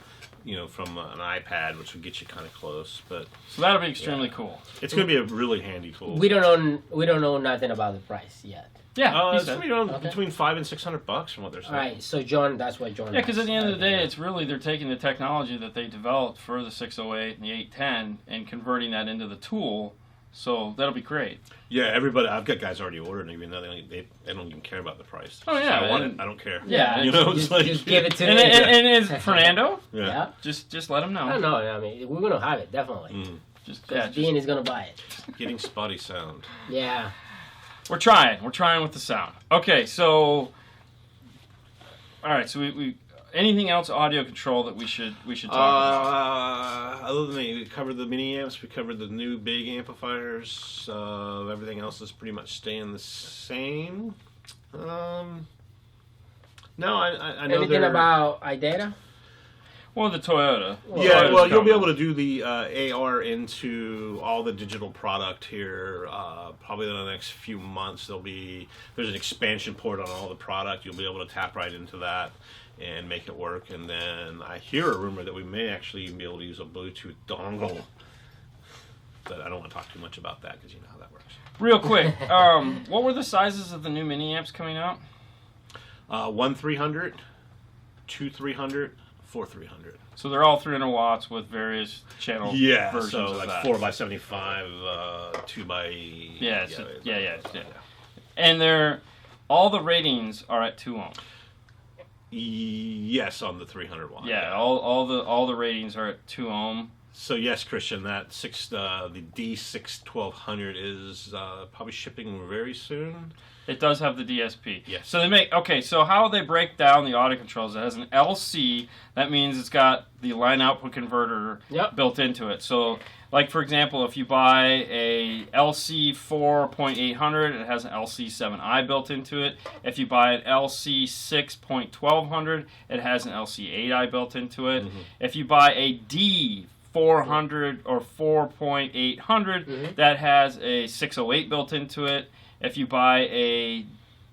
from an iPad, which would get you kind of close. But so that'll be extremely cool. It's going to be a really handy tool. We don't know nothing about the price yet. Yeah, it's going to be between $500 and $600 from what they're saying. All right, so John, that's what John. Yeah, because at the end of the day, it's really they're taking the technology that they developed for the 608 and the 810 and converting that into the tool. So that'll be great. Yeah, everybody. I've got guys already ordering, even though they don't even care about the price. Oh yeah, I want it. I don't care. Yeah, it's like just give it to me. And is Fernando? Yeah. Just let him know. I don't know. I mean, we're gonna have it definitely. Just Dean is gonna buy it. Getting spotty sound. Yeah. We're trying with the sound. Okay, so all right, so we anything else audio control that we should talk about? Other than we covered the mini amps, we covered the new big amplifiers. Everything else is pretty much staying the same. No, I know Anything about iData? Well, the Toyota. Yeah, well, you'll be coming. able to do the AR into all the digital product here. Probably in the next few months, there's an expansion port on all the product. You'll be able to tap right into that and make it work. And then I hear a rumor that we may actually even be able to use a Bluetooth dongle. But I don't want to talk too much about that because you know how that works. Real quick, what were the sizes of the new mini amps coming out? 1-300, 2-300, 4-300. So they're all 300 watts with various channel versions so of like that. 4x75, 2x. Yeah. And they're all the ratings are at 2 ohm. Yes, on the 300 watt. Yeah, all the ratings are at 2 ohm. So yes, Christian, that the D6 1200 is probably shipping very soon. It does have the DSP. Yes. So so how they break down the audio controls, it has an LC, that means it's got the line output converter built into it. So, like for example, if you buy a LC 4.800, it has an LC 7i built into it. If you buy an LC 6.1200, it has an LC 8i built into it. Mm-hmm. If you buy a D 400 or 4.800, that has a 608 built into it. If you buy a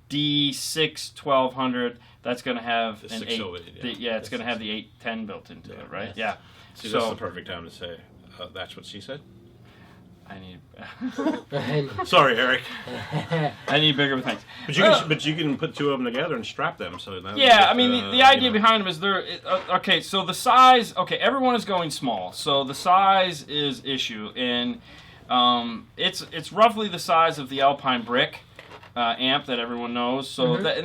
D6 1200, that's going to have The an 608, 8. It's going to have the 810 built into it, right? Yes. Yeah. See, that's the perfect time to say, that's what she said. I need. Sorry, Eric. I need bigger things. But you can put two of them together and strap them. So that yeah, I mean the idea behind them is okay. So the size. Okay, everyone is going small. So the size is issue, and it's roughly the size of the Alpine Brick amp that everyone knows. So that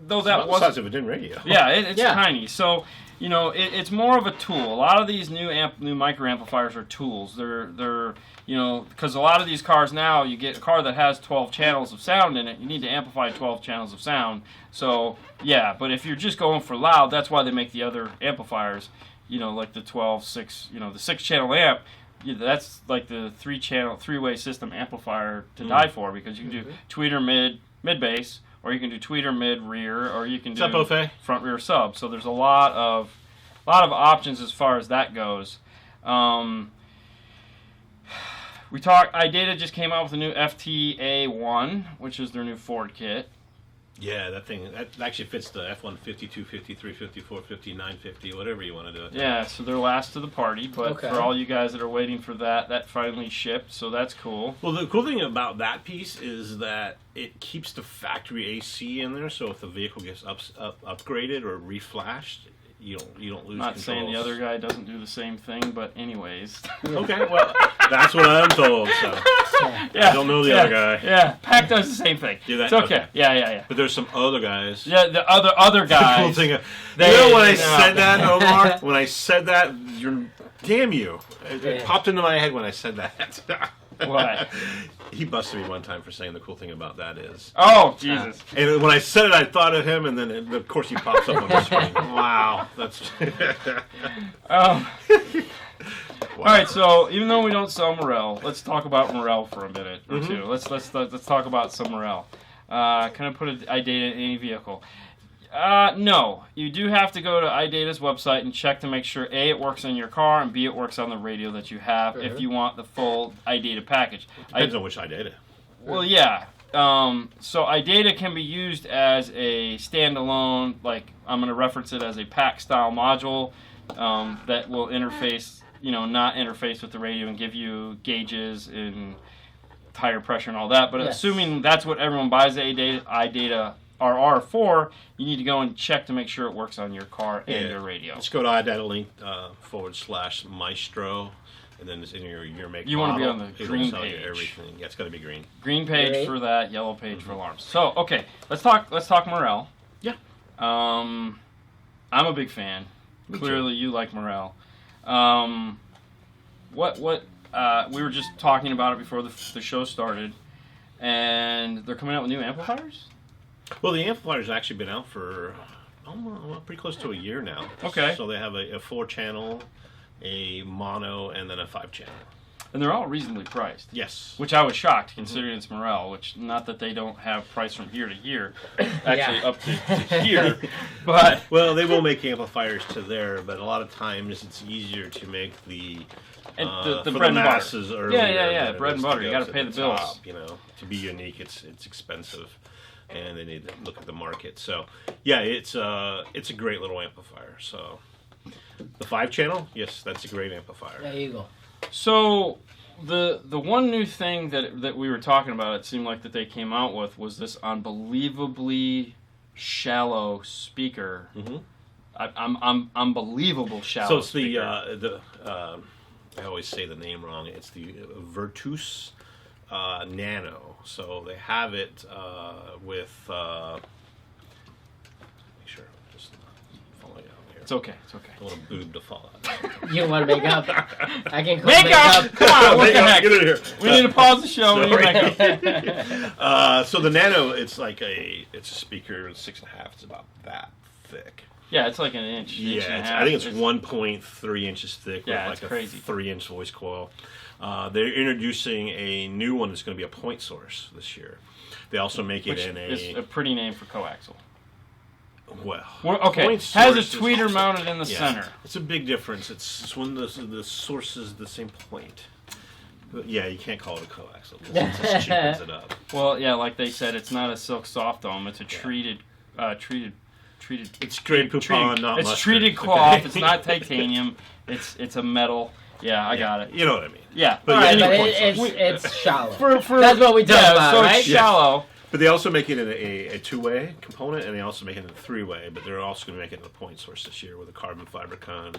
was the size of a DIN radio. Yeah, it's tiny. So. You know, it's more of a tool. A lot of these new micro amplifiers are tools. They're because a lot of these cars now, you get a car that has 12 channels of sound in it, you need to amplify 12 channels of sound. So yeah, but if you're just going for loud, that's why they make the other amplifiers. You know, like the 12-6, the 6-channel amp. That's like the 3-way system amplifier to die for, because you can do tweeter mid bass. Or you can do tweeter mid rear, or you can do front rear sub. So there's a lot of options as far as that goes. iData just came out with a new FTA1, which is their new Ford kit. Yeah, that actually fits the F-150, 250, 350, 450, 950, whatever you want to do it. Yeah, so they're last to the party, but for all you guys that are waiting for that finally shipped, so that's cool. Well, the cool thing about that piece is that it keeps the factory AC in there, so if the vehicle gets upgraded or reflashed, you don't lose Not controls. saying the other guy doesn't do the same thing, but anyways. Okay, well, that's what I'm told, so I don't know the other guy. Yeah, Pac does the same thing. Do that? It's okay. Okay. Yeah. But there's some other guys. Yeah, the other guys. The cool thing, when I said that, Omar, when I said that, damn you. It popped into my head when I said that. What? He busted me one time for saying the cool thing about that is. Oh, Jesus. And when I said it, I thought of him, and then, of course, he pops up on the screen. Wow. That's. Wow. Wow. All right, so even though we don't sell Morel, let's talk about Morel for a minute or two. Let's talk about some Morel. Can I put an iData in any vehicle? No. You do have to go to iData's website and check to make sure A, it works on your car, and B, it works on the radio that you have if you want the full iData package. Depends on which iData. Well, yeah. So iData can be used as a standalone, like I'm going to reference it as a pack-style module that will interface, not interface with the radio and give you gauges and tire pressure and all that. But assuming that's what everyone buys the iData RR for, you need to go and check to make sure it works on your car and your radio. Just go to iData link /Maestro, and then it's in your make. You want to be on the green tell page. You everything. Yeah, it's got to be green. Green page for that, yellow page for alarms. So okay, let's talk Morel. Yeah. I'm a big fan. Me Clearly, you like Morel. What we were just talking about it before the show started, and they're coming out with new amplifiers. Well, the amplifier's actually been out for pretty close to a year now. Okay. So they have a 4-channel, a mono, and then a 5-channel. And they're all reasonably priced. Yes. Which I was shocked, considering it's Morel, which, not that they don't have price from here to here, actually up to here, but... Well, they will make amplifiers to there, but a lot of times it's easier to make the the for bread the and butter. masses earlier. Yeah, bread and to butter. You go got to pay the bills. top, you know, to be unique, it's expensive, and they need to look at the market. So, yeah, it's a great little amplifier. So, the 5-channel, yes, that's a great amplifier. There you go. So the one new thing that we were talking about, it seemed like that they came out with, was this unbelievably shallow speaker. Mm-hmm. I'm unbelievable shallow. So it's speaker. I always say the name wrong. It's the Virtus Nano. So they have it with. Make sure I'm just falling out here. It's okay. It's okay. A little boob to fall out. You want makeup? I can call Makeup! Come on, what the heck? Get in here. We need to pause the show. We need makeup. So the Nano, it's a speaker, 6.5. It's about that thick. Yeah, it's like an inch. Yeah, and a half. I think it's 1.3 inches thick Yeah, with it's like a crazy. 3-inch voice coil. They're introducing a new one that's going to be a point source this year. They also make it Which in is a pretty name for coaxial. well, Okay, point has a source is tweeter also- mounted in the yeah, center. It's a big difference. It's when the source is the same point. But yeah, you can't call it a coaxial because it just cheapens it up. Well, yeah, like they said, it's not a silk soft dome. It's a treated. It's Grey Poupon, not It's mustard. treated cloth. Okay. It's not titanium. It's a metal. Yeah, I got it. You know what I mean. Yeah, But All right, yeah, but point it's shallow. for That's what we talk about, so right? it's shallow. But they also make it in a 2-way component, and they also make it in a 3-way. But they're also going to make it in a point source this year with a carbon fiber con.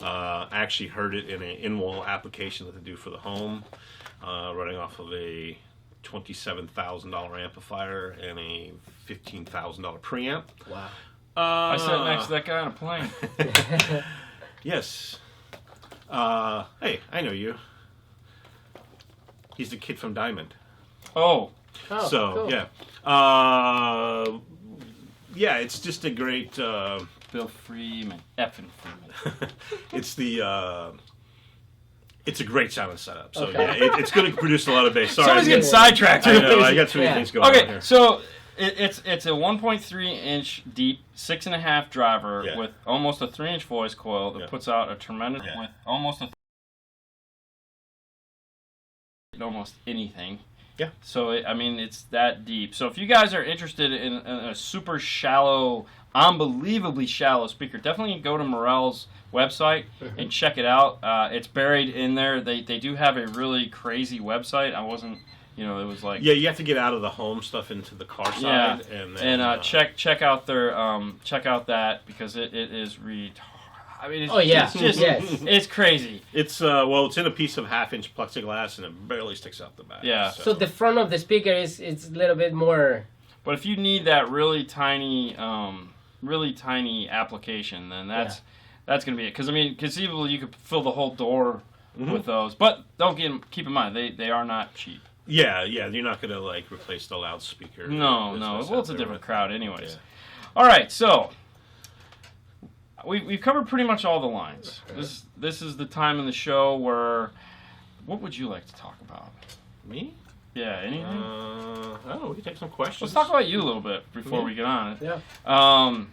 I actually heard it in an in-wall application that they do for the home, running off of a $27,000 amplifier and a $15,000 preamp. Wow. I sat next to that guy on a plane. Yes. Hey, I know you. He's the kid from Diamond. Oh, Oh, So cool. yeah, yeah, it's just a great. Bill Freeman, effing Freeman. It's the. It's a great sound setup. So Okay. yeah, it's going to produce a lot of bass. Sorry, Somebody's I'm getting sidetracked. I know. I got too many Yeah. things going on Okay, here. so it's a 1.3-inch deep, 6.5 driver Yeah. with almost a 3-inch voice coil that Yeah. puts out a tremendous Yeah. with almost almost anything. Yeah. So I mean, it's that deep. So if you guys are interested in a super shallow, unbelievably shallow speaker, definitely go to Morel's website and check it out. It's buried in there. They do have a really crazy website. I wasn't, it was like. Yeah, you have to get out of the home stuff into the car side, and then, check out their check out that, because it is I mean, it's, Oh, yeah. it's just Yes. it's crazy. It's it's in a piece of 1/2-inch plexiglass, and it barely sticks out the back. Yeah. So the front of the speaker it's a little bit more. But if you need that really tiny application, then that's going to be it. Because I mean, conceivably you could fill the whole door with those. But keep in mind they are not cheap. Yeah, you're not gonna like replace the loudspeaker. No. That's Well, out it's a there different with- crowd, anyways. Yeah. All right, so we've covered pretty much all the lines. This is the time in the show where, what would you like to talk about? Me? Yeah, anything? We can take some questions. Let's talk about you a little bit before we get on it. Yeah.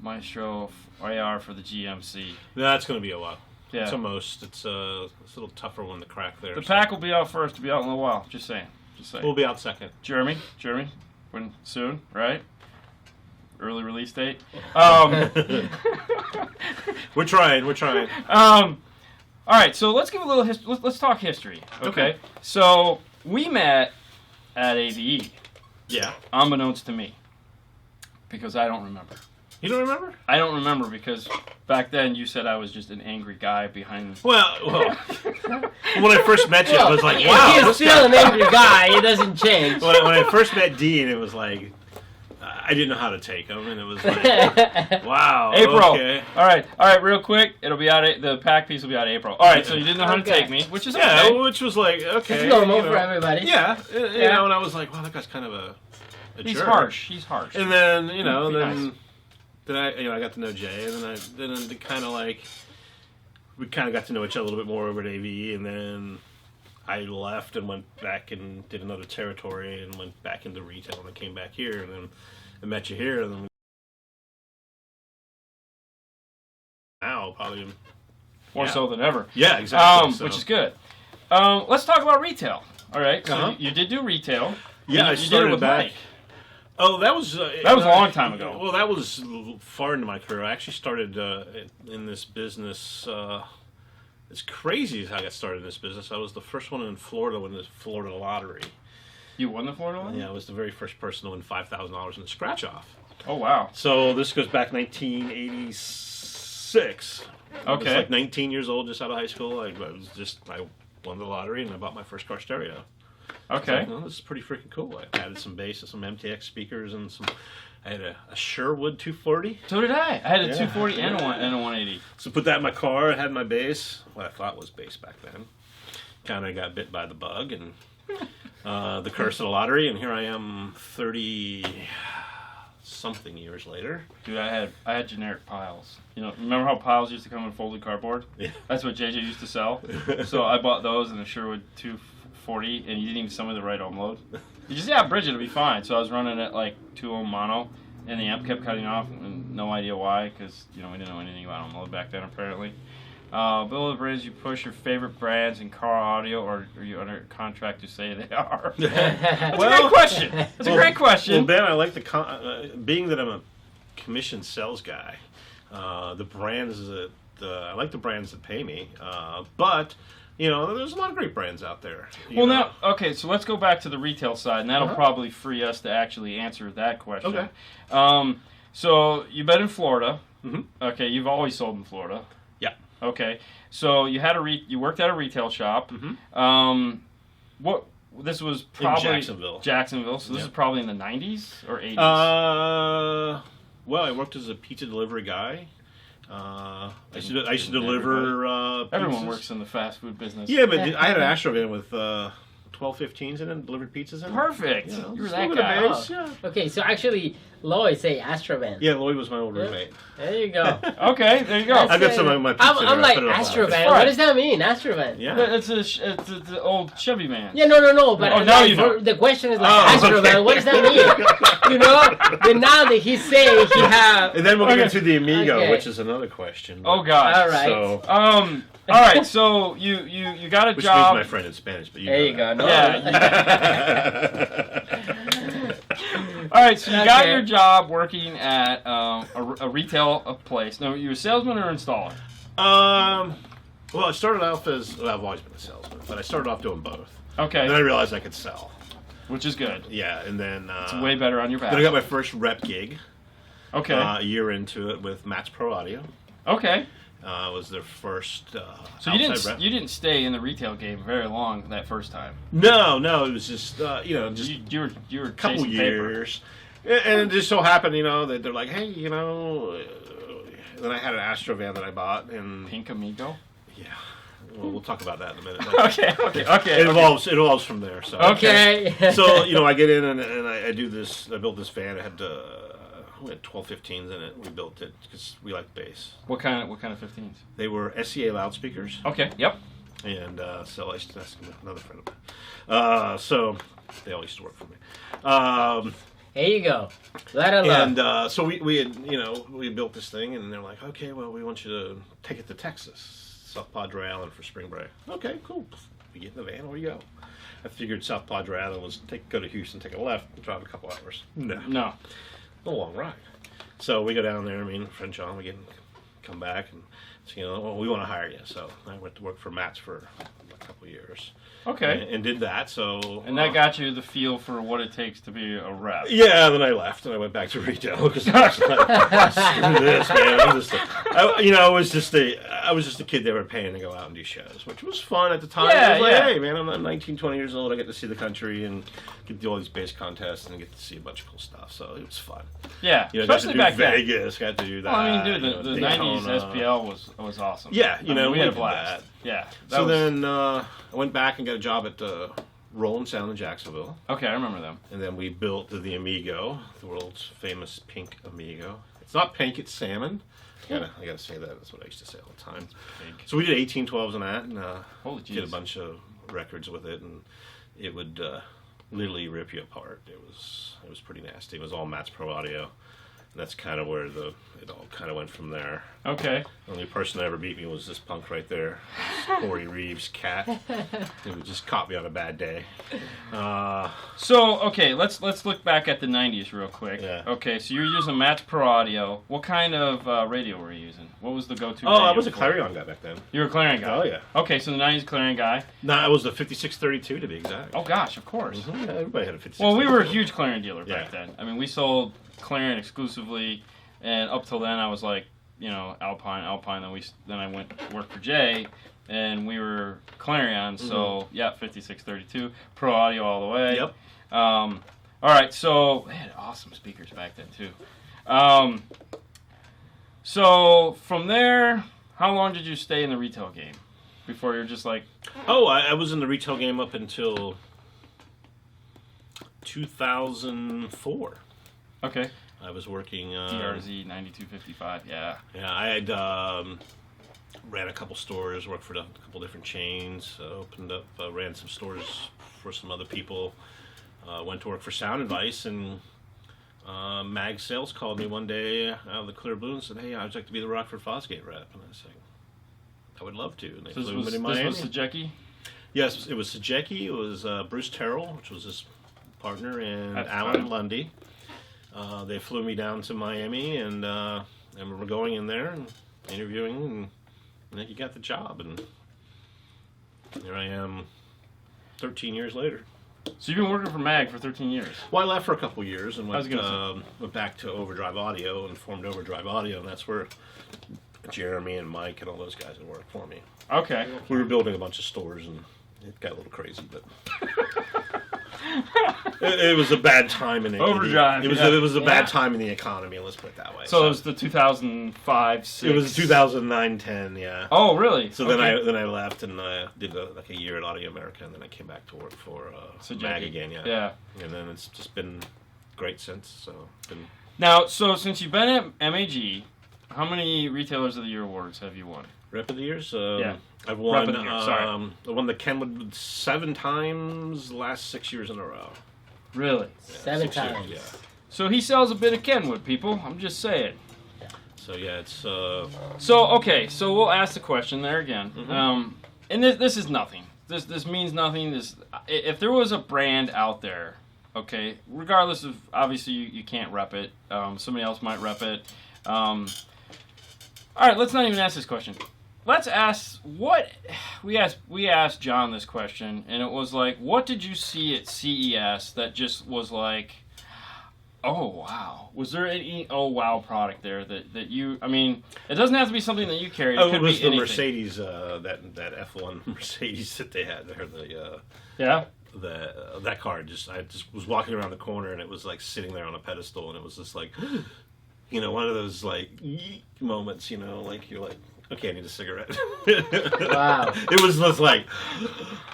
Maestro AR for the GMC. That's going to be a while. Yeah. It's a most. It's a little tougher one to crack there. The so pack will be out first. To be out in a little while. Just saying. We'll be out second. Jeremy, when soon, right? Early release date. We're trying. All right, so let's give a little history. Let's talk history. Okay. So we met at AVE, Yeah. unbeknownst to me, because I don't remember. You don't remember? I don't remember because back then you said I was just an angry guy behind. Well, when I first met you, I was like, wow. He's this still guy- an angry guy. He doesn't change. when I first met Dean, it was like I didn't know how to take him, and it was like, wow. April. Okay. All right, real quick. It'll be out. The pack piece will be out April. All right, so you didn't know how to Okay. take me, which is Yeah, okay. which was like okay. It's normal you know. for everybody. Yeah, you Yeah. know, and I was like, wow, that guy's kind of a He's jerk. harsh. He's harsh. And then Be nice. then I got to know Jay, and then kind of like we kind of got to know each other a little bit more over at AVE, and then I left and went back and did another territory and went back into retail and then came back here and then I met you here and then now probably More so than ever. Yeah, exactly. Which is good. Let's talk about retail. All right. So Uh-huh. you did do retail. Yeah, I you did started it with back. Mike. Oh, that was a long time ago. Well, that was far into my career. I actually started in this business. It's crazy how I got started in this business. I was the first one in Florida to win the Florida lottery. You won the Florida one? Yeah, I was the very first person to win $5,000 in the scratch off. Oh wow. So this goes back 1986. I was Okay. like 19 years old, just out of high school. I won the lottery and I bought my first car stereo. Okay. So, this is pretty freaking cool. I added some bass, some MTX speakers, and I had a Sherwood 240. So did I. I had a Yeah. 240 and a 180. So put that in my car. I had my bass. What I thought was bass back then. Kind of got bit by the bug and the curse of the lottery. And here I am 30-something years later. Dude, I had generic piles. You know, remember how piles used to come in folded cardboard? Yeah. That's what JJ used to sell. So I bought those in a Sherwood 240, and you didn't even sell me the right ohm load. You just, yeah, bridge, it'll be fine. So I was running at like 2 ohm mono, and the amp kept cutting off, and no idea why, because, you know, we didn't know anything about ohm load back then, apparently. Bill of the Brands, you push your favorite brands in car audio, or are you under contract to say they are? That's a great question. It's a great question. Well, Ben, I like being that I'm a commission sales guy. The brands that I like the brands that pay me, but you know, there's a lot of great brands out there. Well, now, okay, so let's go back to the retail side, and that'll probably free us to actually answer that question. Okay. So you've been in Florida. Mhm. Okay, you've always sold in Florida. Yeah. Okay, so you had you worked at a retail shop. Mhm. This was probably in Jacksonville. Jacksonville. So this Yeah. is probably in the 90s or 80s. Well, I worked as a pizza delivery guy. I used to deliver Everyone pizzas. works in the fast food business. Yeah, but I had an Astrovan with 12-15s in it, delivered pizzas in it. Perfect. You know, You were still that with a guy. base, yeah. Okay, so actually, Lloyd say Astrovan. Yeah, Lloyd was my old roommate. There you go. Okay, there you go. I got some of my pizza. I'm there, I like, put it on the Astrovan? Right. What does that mean, Astrovan? Yeah. It's the old Chevy van. Yeah, no, but Oh, like, now you know. the question is like, Oh, Astrovan, okay. what does that mean? You know? But now that he say he have... And then we'll Okay. get to the Amigo, Okay. which is another question. Oh God. All right. So, All right. So you got a which job. means my friend in Spanish, but There you go. No. All right. So you got Okay. your job working at a retail place. No, you were a salesman or installer? Well, I started off I've always been a salesman, but I started off doing both. Okay. And then I realized I could sell. Which is good. Yeah, and then It's way better on your back. then I got my first rep gig. Okay. A year into it with Matt's Pro Audio. Okay. Was their first. So you outside rep. didn't stay in the retail game very long that first time. No, it was just just You were a couple chasing paper. years, and it just so happened that they're like, hey, then I had an Astrovan that I bought, and Pink Amigo. yeah, we'll talk about that in a minute. Okay. It evolves from there. So Okay. so I get in and I do this. I built this van. I had we had 12-15s in it. We built it because we like bass. What kind of 15s? They were SCA loudspeakers. Okay. Yep. And so I used to ask another friend of mine. So they all used to work for me. There you go. Let it love. And so we had, we built this thing, and they're like, okay, well, we want you to take it to Texas, South Padre Island for spring break. Okay, cool. We get in the van, where you go? I figured South Padre Island was go to Houston, take a left, drive a couple hours. No. A long ride. So we go down there, me and friend John, come back, and so, well, we want to hire you. So I went to work for Matt's for a couple years. Okay. And did that, so... And that got you the feel for what it takes to be a rep. Yeah, then I left, and I went back to retail, because I was like, screw this, man. I was just a kid they were paying to go out and do shows, which was fun at the time. Yeah, I was like, yeah. hey, man, I'm 19, 20 years old, I get to see the country, and get to do all these bass contests, and get to see a bunch of cool stuff, so it was fun. Yeah, Got especially to do back then. Vegas, got to do that. Well, I mean, dude, the Daytona. 90s SPL was awesome. Yeah, we had we a did blast. that. Yeah. So then I went back and got a job at Roland Sound in Jacksonville. Okay, I remember them. And then we built the Amigo, the world's famous pink Amigo. It's not pink, it's salmon. I gotta say that. That's what I used to say all the time. Pink. So we did 1812s on that, and Holy did a jeez. bunch of records with it, and it would literally rip you apart. It was pretty nasty. It was all Matt's Pro Audio. And that's kind of where it all kind of went from there. Okay. The only person that ever beat me was this punk right there, Corey Reeves' cat. Who just caught me on a bad day. So okay, let's look back at the '90s real quick. Yeah. Okay, so you're using Matt's Pro Audio. What kind of radio were you using? What was the go-to? Oh, I radio was a for? Clarion guy back then. You were a Clarion guy. Oh yeah. Okay, so the '90s Clarion guy. No, I was the 5632 to be exact. Oh gosh, of course. Yeah, everybody had a 56. Well, we were a huge Clarion dealer Yeah. back then. I mean, we sold Clarion exclusively, and up till then, I was like, Alpine. Then I went to work for Jay, and we were Clarion. So yeah, 5632 Pro Audio all the way. Yep. All right, so they had awesome speakers back then too. So from there, how long did you stay in the retail game before you're just like? Oh, I was in the retail game up until 2004. Okay. I was working. DRZ 9255. Yeah. Yeah, I had ran a couple stores, worked for a couple different chains, opened up, ran some stores for some other people. Went to work for Sound Advice, and Mag Sales called me one day out of the clear blue and said, "Hey, I'd like to be the Rockford Fosgate rep." And I said, "I would love to." And they So flew me to this Miami. was Sajecki? Yes, it was Sajecki. It was Bruce Terrell, which was his partner, and That's Alan fun. Lundy. They flew me down to Miami, and we're going in there and interviewing, and then he got the job, and here I am 13 years later. So you've been working for Mag for 13 years. Well, I left for a couple years and I was went, gonna went back to Overdrive Audio and formed Overdrive Audio, and that's where Jeremy and Mike and all those guys would work for me. Okay. We were building a bunch of stores, and it got a little crazy, but it was a bad time in the Overdrive, It was yeah. it was a bad time in the economy. Let's put it that way. So it was the 2005, 6. It was 2009, 10, yeah. Oh, really? So then I left and did like a year at Audio America, and then I came back to work for Mag again, yeah. Yeah. And then it's just been great since. So been Now, so since you've been at MAG, how many Retailers of the Year awards have you won? Rep of the Years. Yeah. I've won. Rep of the Year, sorry. I won the Kenwood 7 times the last 6 years in a row. Really? Yeah, 7 6 years, times. yeah. So he sells a bit of Kenwood, people. I'm just saying. So yeah, it's So okay, so we'll ask the question there again. Mhm. And this is nothing. This means nothing. If there was a brand out there, okay, regardless of obviously you can't rep it. Somebody else might rep it. All right, let's not even ask this question. Let's ask what we asked John this question, and it was like, what did you see at CES that just was like, oh wow? Was there any oh wow product there that you? I mean, it doesn't have to be something that you carried. It oh, could it was be the anything. Mercedes that F1 Mercedes that they had there. Yeah. That car. I just was walking around the corner and it was like sitting there on a pedestal, and it was just like, one of those like moments, like you're like, okay, I need a cigarette. Wow. It was just like,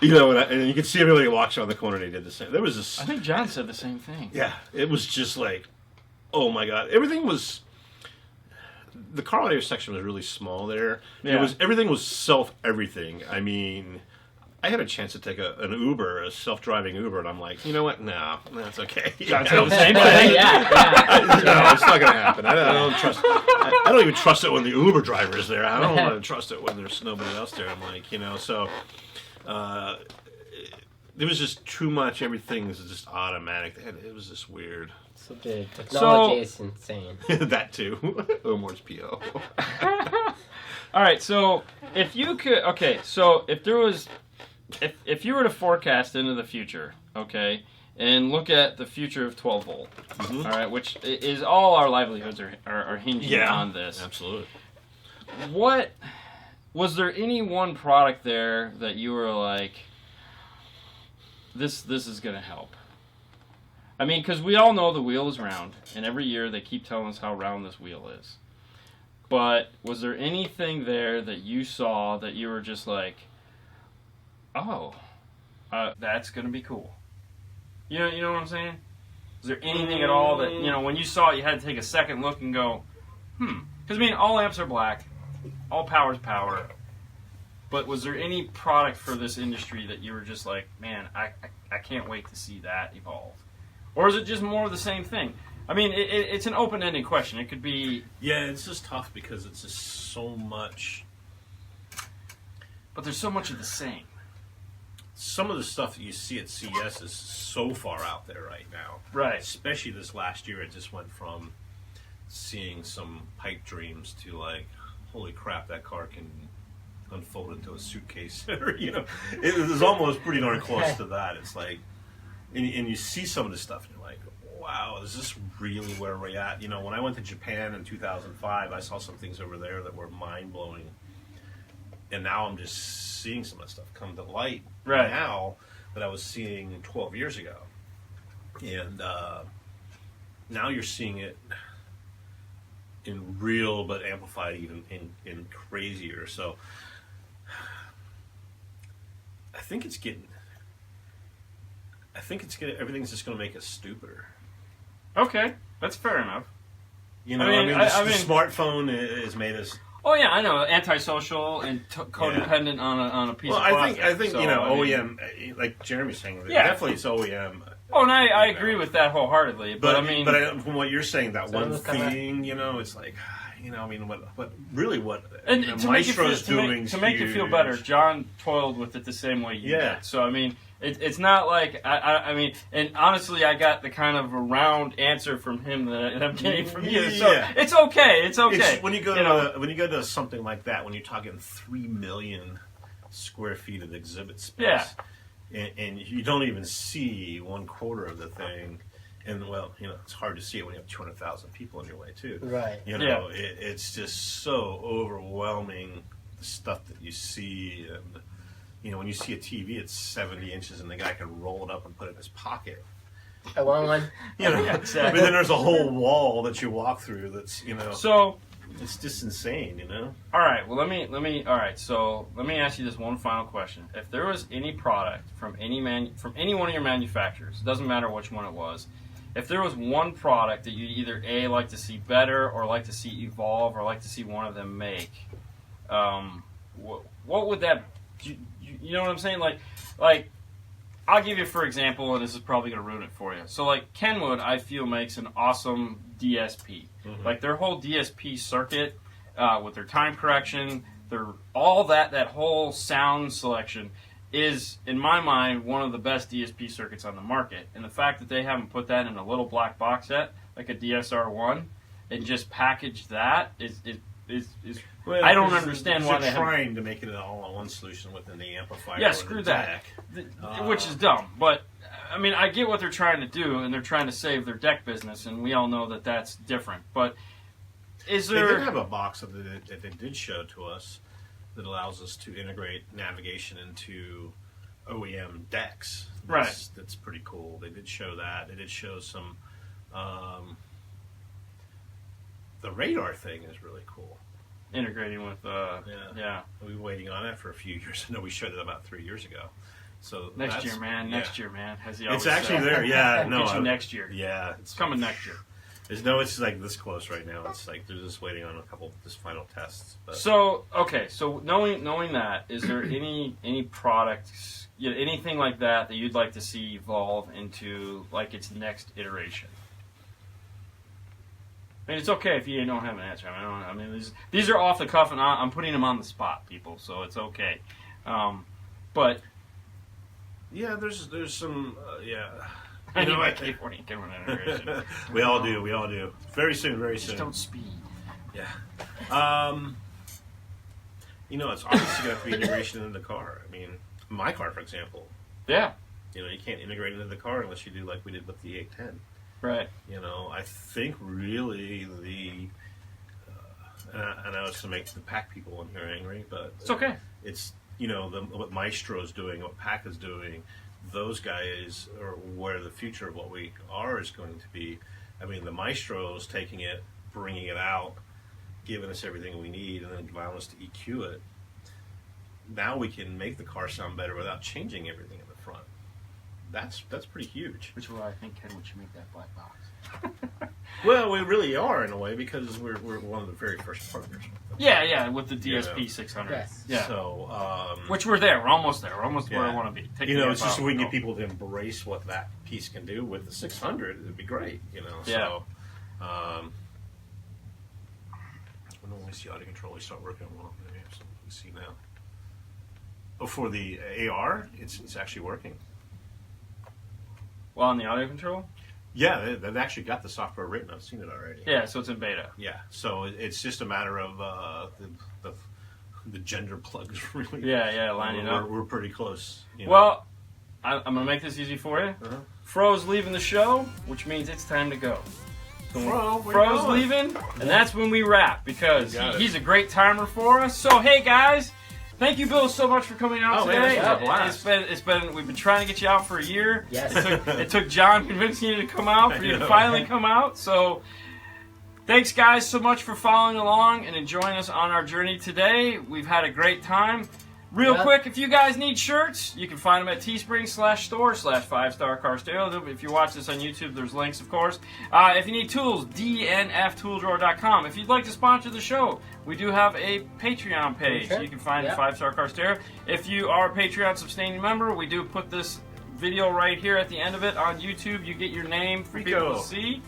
and you could see everybody walks around the corner and they did the same. There was this. I think John said the same thing. Yeah, it was just like, oh my god, everything was. The car audio section was really small there. Yeah. Everything was everything. I mean, I had a chance to take an Uber, a self-driving Uber, and I'm like, you know what? No, that's okay. John said the same thing. yeah. No, it's not gonna happen. I don't trust. I don't even trust it when the Uber driver is there. I don't want to trust it when there's nobody else there. I'm like, so. There was just too much. Everything was just automatic. It was just weird. So the technology is insane. That too. Omor's PO. All right, so if you could, okay, so if there was, if you were to forecast into the future, okay, and look at the future of 12 volt, all right, which is all our livelihoods are hinging on this. Absolutely. What was there any one product there that you were like, this is gonna help? I mean, because we all know the wheel is round, and every year they keep telling us how round this wheel is. But was there anything there that you saw that you were just like, oh, that's gonna be cool? You know what I'm saying? Is there anything at all that when you saw it, you had to take a second look and go, Because I mean, all amps are black, all power's power. But was there any product for this industry that you were just like, man, I can't wait to see that evolve? Or is it just more of the same thing? I mean, it's an open-ended question. It could be... Yeah, it's just tough because it's just so much... But there's so much of the same. Some of the stuff that you see at CES is so far out there right now. Right. Especially this last year, it just went from seeing some pipe dreams to like, holy crap, that car can unfold into a suitcase. It was almost pretty darn close to that. It's like, and you see some of this stuff, and you're like, wow, is this really where we're at? When I went to Japan in 2005, I saw some things over there that were mind-blowing. And now I'm just seeing some of that stuff come to light now that I was seeing 12 years ago. And now you're seeing it in real, but amplified even in crazier. So I think it's getting, everything's just going to make us stupider. Okay, that's fair enough. The smartphone has made us. Oh yeah, I know, antisocial and codependent on a piece of plastic. I think OEM, like Jeremy's saying, definitely it's OEM. Oh, and I agree with that wholeheartedly. But from what you're saying, that one thing, it's like, what Maestro's doing to make you feel better. John toiled with it the same way you did. So I mean, it's not like I mean, and honestly, I got the kind of a round answer from him that I'm getting from you. So it's okay. It's okay. When you go to something like that, when you're talking 3 million square feet of exhibit space, and you don't even see 1/4 of the thing. And, it's hard to see it when you have 200,000 people in your way, too. Right. It's just so overwhelming, the stuff that you see. And, when you see a TV, it's 70 inches, and the guy can roll it up and put it in his pocket. I want one. But then there's a whole wall that you walk through that's, So... It's just insane, All right. Well, let me. All right. So let me ask you this one final question. If there was any product from any one of your manufacturers, it doesn't matter which one it was, if there was one product that you'd either like to see better, or like to see evolve, or like to see one of them make, what would that? You know what I'm saying? Like. I'll give you, for example, and this is probably going to ruin it for you. So, like, Kenwood, I feel, makes an awesome DSP. Mm-hmm. Like, their whole DSP circuit, with their time correction, all that whole sound selection is, in my mind, one of the best DSP circuits on the market. And the fact that they haven't put that in a little black box yet, like a DSR-1, and just packaged that is well, I don't understand why they're trying to make it an all-in-one solution within the amplifier. Yeah, screw that. Which is dumb. But I mean, I get what they're trying to do, and they're trying to save their deck business, and we all know that that's different. But is there? They did have a box that they did show to us that allows us to integrate navigation into OEM decks. That's pretty cool. They did show that. They did show some. The radar thing is really cool. Integrating with, yeah. We've been waiting on that for a few years. I know we showed it about 3 years ago. So next year, man. Has he always it's actually said. there, yeah. We'll get you next year. Yeah. It's coming next year. It's like this close right now. It's like they're just waiting on a couple just final tests. But. So knowing that, is there any products, anything like that you'd like to see evolve into like its next iteration? I mean, it's okay if you don't have an answer. I mean, these are off the cuff, and I'm putting them on the spot, people. So it's okay. But yeah, there's some I need my K40 camera integration. We all do. Very soon. Just don't speed. Yeah. It's obviously going to be integration into the car. I mean, my car, for example. Yeah. You can't integrate it into the car unless you do like we did with the 810. Right. I think really and I know it's to make the PAC people in here angry, but it's okay. It's what Maestro's doing, what PAC is doing. Those guys are where the future of what we are is going to be. I mean, the Maestro's taking it, bringing it out, giving us everything we need, and then allowing us to EQ it. Now we can make the car sound better without changing everything in the front. That's pretty huge. Which is why I think Kenwood should make that black box. Well, we really are in a way because we're one of the very first partners. Yeah, with the DSP 600. Yes. Yeah. So, which we're there. We're almost there. We're almost where I want to be. It's just so we can get people to embrace what that piece can do with the 600. It'd be great, Yeah. So, when we see audio controllers start working well, maybe we see now. Oh, for the AR, it's actually working. Well, on the audio control? Yeah, they've actually got the software written. I've seen it already. Yeah, so it's in beta. Yeah, so it's just a matter of the gender plugs, really. Yeah, lining up. We're pretty close. Well, I'm going to make this easy for you. Uh-huh. Fro's leaving the show, which means it's time to go. Fro's leaving, and that's when we wrap, because he's a great timer for us. So, hey, guys. Thank you, Bill, so much for coming out today. It's been we've been trying to get you out for a year. Yes. It took John convincing you to come out for you to finally come out. So thanks, guys, so much for following along and enjoying us on our journey today. We've had a great time. Real quick, if you guys need shirts, you can find them at teespring.store/5starcarstereo. If you watch this on YouTube, there's links, of course. If you need tools, dnftooldrawer.com. If you'd like to sponsor the show, we do have a Patreon page. You can find 5-Star Car Stereo. If you are a Patreon sustaining member, we do put this video right here at the end of it on YouTube. You get your name for people to see.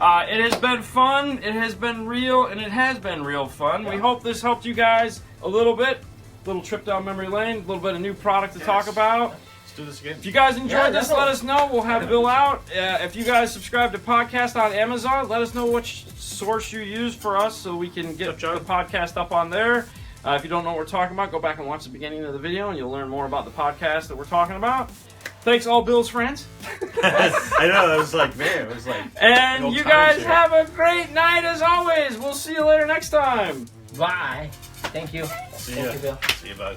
It has been fun, it has been real, and it has been real fun. We hope this helped you guys a little bit. Little trip down memory lane, a little bit of new product to talk about. Let's do this again. If you guys enjoyed this, let us know. We'll have Bill out. If you guys subscribe to podcast on Amazon, let us know which source you use for us so we can get the podcast up on there. If you don't know what we're talking about, go back and watch the beginning of the video and you'll learn more about the podcast that we're talking about. Thanks, all Bill's friends. I know, it was like. And you guys have a great night as always. We'll see you later next time. Bye. Thank you. See Thank ya. you, Bill. See you, bud.